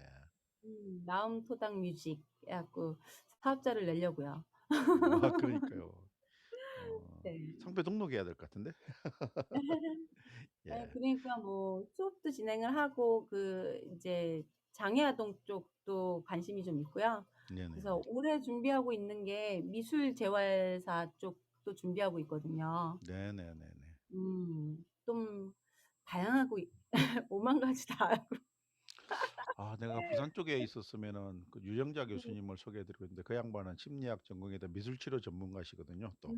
[SPEAKER 2] 마음 토닥 뮤직 해 갖고 사업자를 내려고요.
[SPEAKER 1] 그러니까요.
[SPEAKER 2] 네.
[SPEAKER 1] 상표 등록해야 될 것 같은데?
[SPEAKER 2] 예
[SPEAKER 1] 예.
[SPEAKER 2] 그러니까 뭐 수업도 진행을 하고 이제 장애 아동 쪽도 관심이 좀 있고요. 그래서
[SPEAKER 1] 네네네.
[SPEAKER 2] 올해 준비하고 있는 게 미술 재활사 쪽도 준비하고 있거든요.
[SPEAKER 1] 네네네네.
[SPEAKER 2] 좀 다양하고 오만 가지 다 하고
[SPEAKER 1] 내가 부산 쪽에 있었으면은 그 유영자 교수님을 소개해 드리고 있는데 그 양반은 심리학 전공에다 미술 치료 전문가시거든요 또.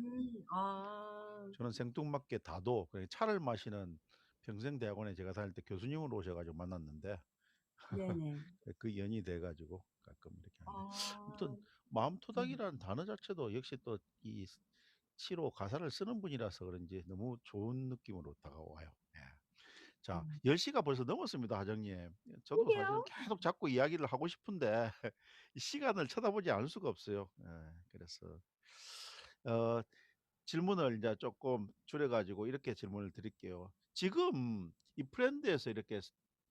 [SPEAKER 1] 저는 생뚱맞게 다도 그냥 차를 마시는 평생대학원에 제가 다닐 때 교수님으로 오셔 가지고 만났는데
[SPEAKER 2] 네네.
[SPEAKER 1] 그 연이 돼 가지고 가끔 이렇게 하는데 아무튼
[SPEAKER 2] 아
[SPEAKER 1] 마음
[SPEAKER 2] 음.
[SPEAKER 1] 토닥이라는 단어 자체도 역시 또 이 시로 가사를 쓰는 분이라서 그런지 너무 좋은 느낌으로 다가와요. 예. 자
[SPEAKER 2] 음.
[SPEAKER 1] 10 시가 벌써 넘었습니다, 하정님. 저도 사실은
[SPEAKER 2] 그러게요.
[SPEAKER 1] 계속 자꾸 이야기를 하고 싶은데 이 시간을 쳐다보지 않을 수가 없어요. 그래서 어 질문을 이제 조금 줄여 가지고 이렇게 질문을 드릴게요. 지금 이 프렌드에서 이렇게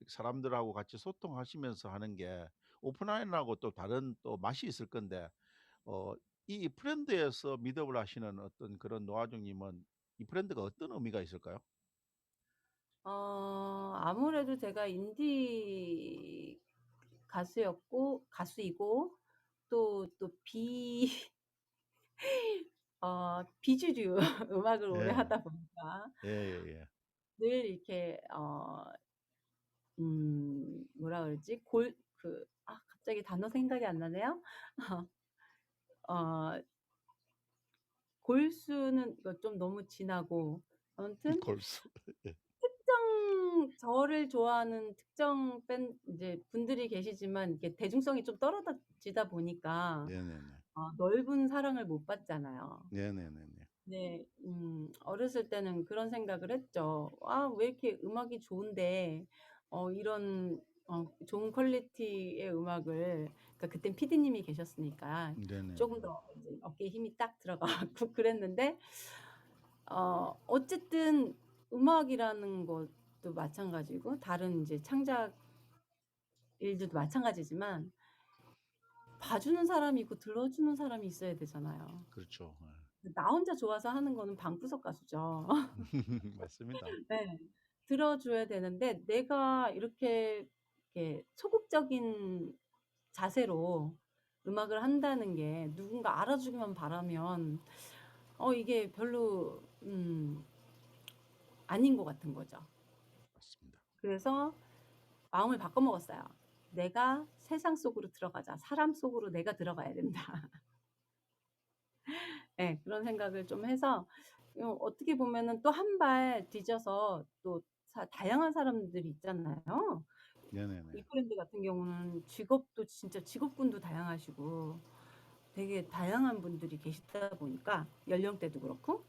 [SPEAKER 1] 사람들하고 같이 소통하시면서 하는 게 오프라인하고 또 다른 또 맛이 있을 건데 어 이 프렌드에서 미드업을 하시는 어떤 그런 노하정 님은 이 프렌드가 어떤 의미가 있을까요?
[SPEAKER 2] 아무래도 제가 인디 가수이고 또 비주류 음악을 오래
[SPEAKER 1] 예.
[SPEAKER 2] 하다 보니까
[SPEAKER 1] 예예예.
[SPEAKER 2] 늘 이렇게 뭐라 그러지? 갑자기 단어 생각이 안 나네요. 어 골수는 이거 좀 너무 지나고 아무튼
[SPEAKER 1] 골수. 예.
[SPEAKER 2] 저를 좋아하는 특정 인제 분들이 계시지만 이게 대중성이 좀 떨어지다 보니까
[SPEAKER 1] 네네네.
[SPEAKER 2] 넓은 사랑을 못 받잖아요.
[SPEAKER 1] 네네네네.
[SPEAKER 2] 네. 어렸을 때는 그런 생각을 했죠. '아 왜 이렇게 음악이 좋은데 이런 좋은 퀄리티의 음악을' 그러니까 그땐 PD님이 계셨으니까 쪼금
[SPEAKER 1] 네네네.
[SPEAKER 2] 더 이제 어깨에 힘이 딱 들어가 갖고 그랬는데 어쨌든 음악이라는 것도 마찬가지고 다른 인제 창작 일들도 마찬가지지만 봐 주는 사람이 있고 들어 주는 사람이 있어야 되잖아요.
[SPEAKER 1] 그렇죠.
[SPEAKER 2] 나 혼자 좋아서 하는 거는 방구석 가수죠.
[SPEAKER 1] 예. 맞습니다.
[SPEAKER 2] 네. 들어 줘야 되는데 내가 이렇게 소극적인 자세로 음악을 한다는 게 누군가 알아주기만 바라면 이게 별로 아닌 것 같은 거죠.
[SPEAKER 1] 맞습니다.
[SPEAKER 2] 그래서 마음을 바꿔 먹었어요. '내가 세상 속으로 들어가자. 사람 속으로 내가 들어가야 된다.' 예. 그런 생각을 좀 해서 어떻게 보면은 또 한 발 뒤져서 또 다양한 사람들이 있잖아요. 이
[SPEAKER 1] 네네네.
[SPEAKER 2] 브랜드 같은 경우는 직업도 진짜 직업군도 다양하시고 되게 다양한 분들이 계시다 보니까 연령대도 그렇고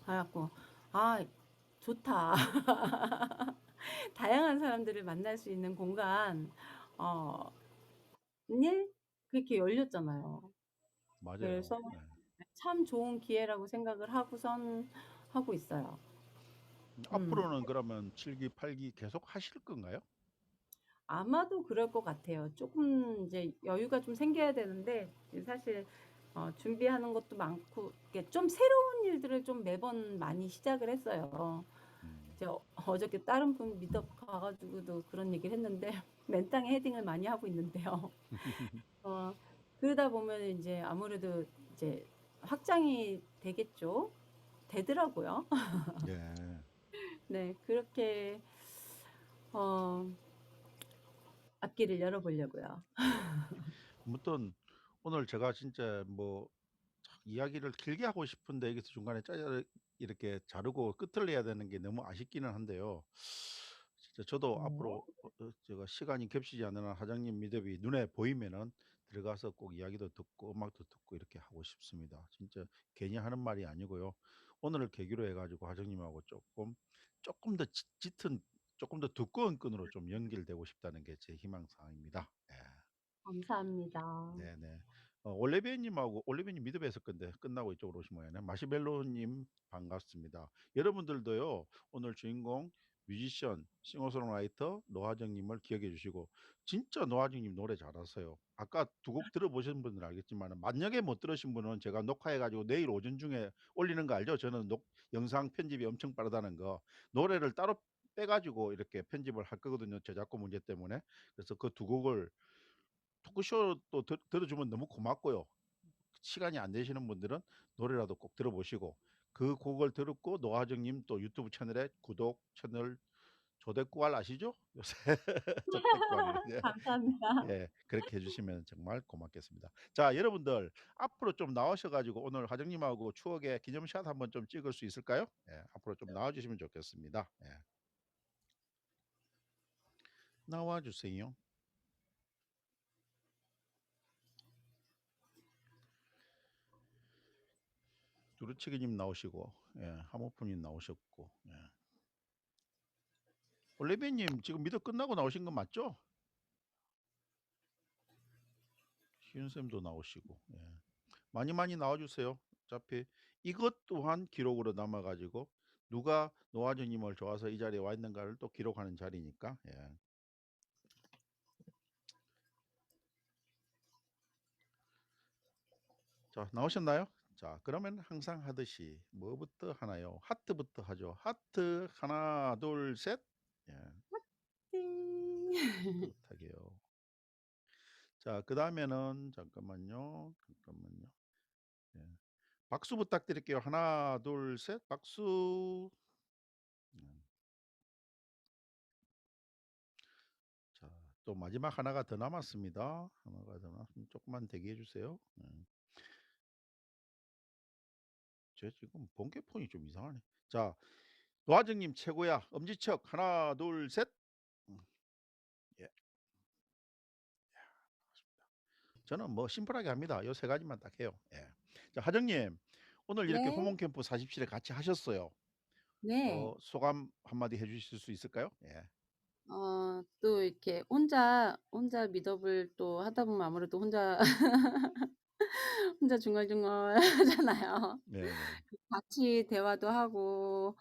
[SPEAKER 2] 그래 갖고 '아 좋다.' 다양한 사람들을 만날 수 있는 공간 어 이 그렇게 열렸잖아요.
[SPEAKER 1] 맞아요.
[SPEAKER 2] 그래서
[SPEAKER 1] 예.
[SPEAKER 2] 참 좋은 기회라고 생각을 하고선 하고 있어요. 음.
[SPEAKER 1] 앞으로는 그러면 7 기, 8기 계속 하실 건가요?
[SPEAKER 2] 아마도 그럴 것 같아요. 쪼끔 이제 여유가 좀 생겨야 되는데 사실 준비하는 것도 많고 이게 좀 새로운 일들을 좀 매번 많이 시작을 했어요.
[SPEAKER 1] 음.
[SPEAKER 2] 이제 어저께 다른 분 미팅 가 가지고도 그런 얘기를 했는데 맨땅에 헤딩을 많이 하고 있는데요. 어 그러다 보면은 인제 아무래도 이제 확장이 되겠죠. 되더라고요.
[SPEAKER 1] 네.
[SPEAKER 2] 네. 그렇게 어 앞길을 열어 보려고요.
[SPEAKER 1] 아무튼 오늘 제가 진짜 뭐 이야기를 길게 하고 싶은데 여기서 중간에 이렇게 자르고 끝을 내야 되는 게 너무 아쉽기는 한데요. 진짜 저도
[SPEAKER 2] 네.
[SPEAKER 1] 앞으로 제가 시간이 겹치지 않는 한 사장님 미더비 눈에 보이면은 들어가서 꼭 이야기도 듣고 음악도 듣고 이렇게 하고 싶습니다. 진짜 괜히 하는 말이 아니고요. 오늘을 계기로 해 가지고 사장님하고 조금 더 짙은 조금 더 두꺼운 끈으로 좀 연결되고 싶다는 게 제 희망사항입니다. 예.
[SPEAKER 2] 감사합니다.
[SPEAKER 1] 네네. 올리비님하고 미드베 했을 건데 끝나고 이쪽으로 오신 모양이네. 마시멜로님 반갑습니다. 여러분들도요. 오늘 주인공 뮤지션, 싱어송라이터 노하정님을 기억해 주시고 진짜 노하정님 노래 잘하세요. 아까 두 곡 들어보신 분들은 알겠지만 만약에 못 들으신 분은 제가 녹화해 가지고 내일 오전 중에 올리는 거 알죠? 저는 영상 편집이 엄청 빠르다는 거. 노래를 따로 빼 가지고 이렇게 편집을 할 거거든요, 저작권 문제 때문에. 그래서 그 두 곡을 토크쇼 또 들어주면 너무 고맙고요. 시간이 안 되시는 분들은 노래라도 꼭 들어보시고 그 곡을 듣고 노하정님 또 유튜브 채널에 구독 채널 조댓구알 아시죠? 요새 조댓구알이래.
[SPEAKER 2] 감사합니다.
[SPEAKER 1] 예, 그렇게 해주시면 정말 고맙겠습니다. 자, 여러분들 앞으로 좀 나오셔가지고 오늘 하정님하고 추억의 기념샷 한번 좀 찍을 수 있을까요? 예, 앞으로 좀 나와주시면 좋겠습니다. 예, 나와주세요. 두루치기님 나오시고, 예, 하모프님 나오셨고, 예. 올리비님 지금 미드 끝나고 나오신 거 맞죠? 희윤쌤도 나오시고 예. 많이 많이 나와주세요. 어차피 이것 또한 기록으로 남아가지고 누가 노아정님을 좋아서 이 자리에 와 있는가를 또 기록하는 자리니까 예. 자 나오셨나요? 자 그러면 항상 하듯이 뭐부터 하나요? 하트부터 하죠. 하트 하나 둘 셋. 예.
[SPEAKER 2] 띵.
[SPEAKER 1] 따뜻하게요. 자 그다음에는 잠깐만요. 예. 박수 부탁드릴게요. 하나 둘 셋. 박수. 음. 자, 또 마지막 하나가 더 남았습니다. 하나가 더 남았으면 조금만 대기해 주세요. 제 지금 번개폰이 좀 이상하네. 자, 노하정님 최고야. 엄지척 하나, 둘, 셋. 음, 예, 저는 뭐 심플하게 합니다. 요 세 가지만 딱 해요. 예. 자, 하정님 오늘 이렇게
[SPEAKER 2] 네.
[SPEAKER 1] 호몬 캠프 40실에 같이 하셨어요.
[SPEAKER 2] 네.
[SPEAKER 1] 소감 한마디 해주실 수 있을까요? 예.
[SPEAKER 2] 또 이렇게 혼자 미더블 또 하다 보면 아무래도 혼자 혼자 중얼중얼 하잖아요.
[SPEAKER 1] 네네.
[SPEAKER 2] 같이 대화도 하고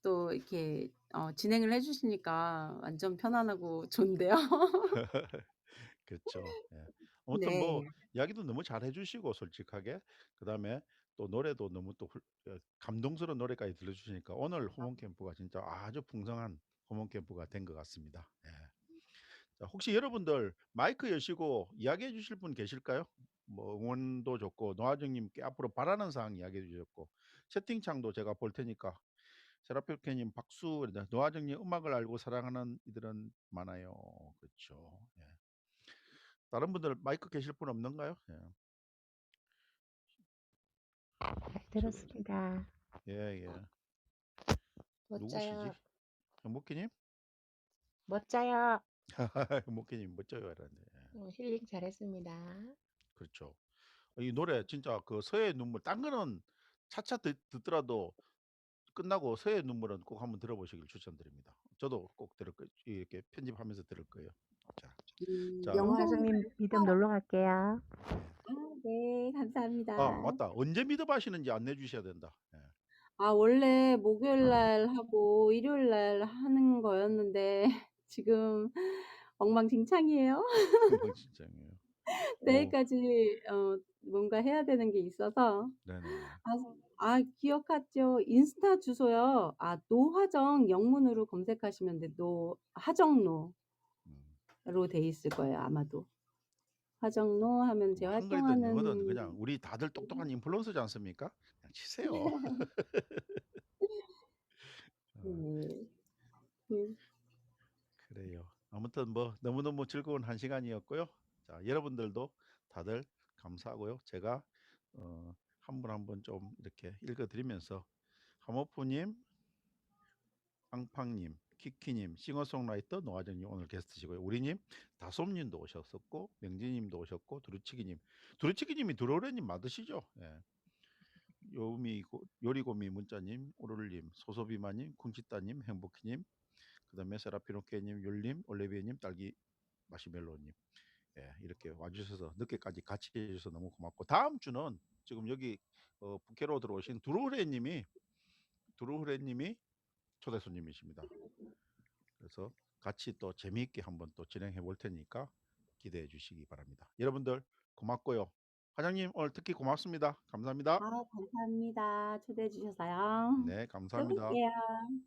[SPEAKER 2] 또 이렇게 진행을 해 주시니까 완전 편안하고 좋은데요.
[SPEAKER 1] 그렇죠. 예. 아무튼 뭐
[SPEAKER 2] 네.
[SPEAKER 1] 이야기도 너무 잘 해주시고 솔직하게 그다음에 또 노래도 너무 또 감동스러운 노래까지 들려주시니까 오늘 호몬 캠프가 진짜 아주 풍성한 호몬 캠프가 된 것 같습니다. 예. 자, 혹시 여러분들 마이크 여시고 이야기해 주실 분 계실까요? 뭐 응원도 좋고 노아정님께 앞으로 바라는 사항 이야기해 주셨고 채팅창도 제가 볼 테니까 세라피오케님 박수. 노아정님 음악을 알고 사랑하는 이들은 많아요. 그렇죠. 예. 다른 분들 마이크 계실 분 없는가요? 예.
[SPEAKER 3] 잘 들었습니다.
[SPEAKER 1] 예, 예. 누구시지?
[SPEAKER 3] 멋져요.
[SPEAKER 1] 목기님?
[SPEAKER 3] 멋져요.
[SPEAKER 1] 목기님 멋져요. 이러는데.
[SPEAKER 3] 힐링 잘했습니다.
[SPEAKER 1] 그렇죠. 이 노래 진짜 그 서해의 눈물, 딴 거는 차차 듣더라도 끝나고 서해의 눈물은 꼭 한번 들어보시길 추천드립니다. 저도 꼭 들을 거, 이렇게 편집하면서 들을 거예요. 자, 자,
[SPEAKER 2] 영상
[SPEAKER 3] 노아정님 믿음 놀러 갈게요.
[SPEAKER 2] 네,
[SPEAKER 1] 아,
[SPEAKER 2] 감사합니다.
[SPEAKER 1] 맞다. 언제 미드업 하시는지 안내해 주셔야 된다. 예.
[SPEAKER 2] 아, 원래 목요일 날 하고 일요일 날 하는 거였는데 지금 엉망진창이에요.
[SPEAKER 1] 엉망진창이에요. 오,
[SPEAKER 2] 내일까지 뭔가 해야 되는 게 있어서.
[SPEAKER 1] 네네네.
[SPEAKER 2] 기억하죠. 인스타 주소요. 노화정 영문으로 검색하시면 돼. 하정노로
[SPEAKER 1] 음.
[SPEAKER 2] 돼 있을 거예요, 아마도. 화정노 하면
[SPEAKER 1] 뭐
[SPEAKER 2] 제가
[SPEAKER 1] 한글이든 영어든
[SPEAKER 2] 활동하는.
[SPEAKER 1] 그냥 우리 다들 똑똑한 인플루언서지 않습니까? 그냥 치세요. 어,
[SPEAKER 2] 네. 네.
[SPEAKER 1] 그래요. 아무튼 뭐 너무너무 즐거운 한 시간이었고요. 자, 여러분들도 다들 감사하고요. 제가 한 분 한 분 좀 이렇게 읽어드리면서 하모프님, 팡팡님, 키키님, 싱어송라이터 노아정님 오늘 게스트시고요. 우리님, 다솜님도 오셨었고, 명진님도 오셨고, 두루치기님이 두로레님 맞으시죠? 예. 요리고미 문자님, 오를님, 소소비마님, 쿵치따님, 행복희님, 그다음에 세라피노케님, 율님, 올레비에님, 딸기 마시멜로님, 예, 이렇게 와주셔서 늦게까지 같이 해주셔서 너무 고맙고, 다음 주는 지금 여기 부캐로 들어오신 두루흐레님이 초대 손님이십니다. 그래서 같이 또 재미있게 한번 또 진행해 볼 테니까 기대해 주시기 바랍니다. 여러분들 고맙고요. 과장님 오늘 특히 고맙습니다. 감사합니다.
[SPEAKER 2] 감사합니다. 초대해 주셔서요.
[SPEAKER 1] 네,
[SPEAKER 2] 또
[SPEAKER 1] 감사합니다.
[SPEAKER 2] 뵐게요.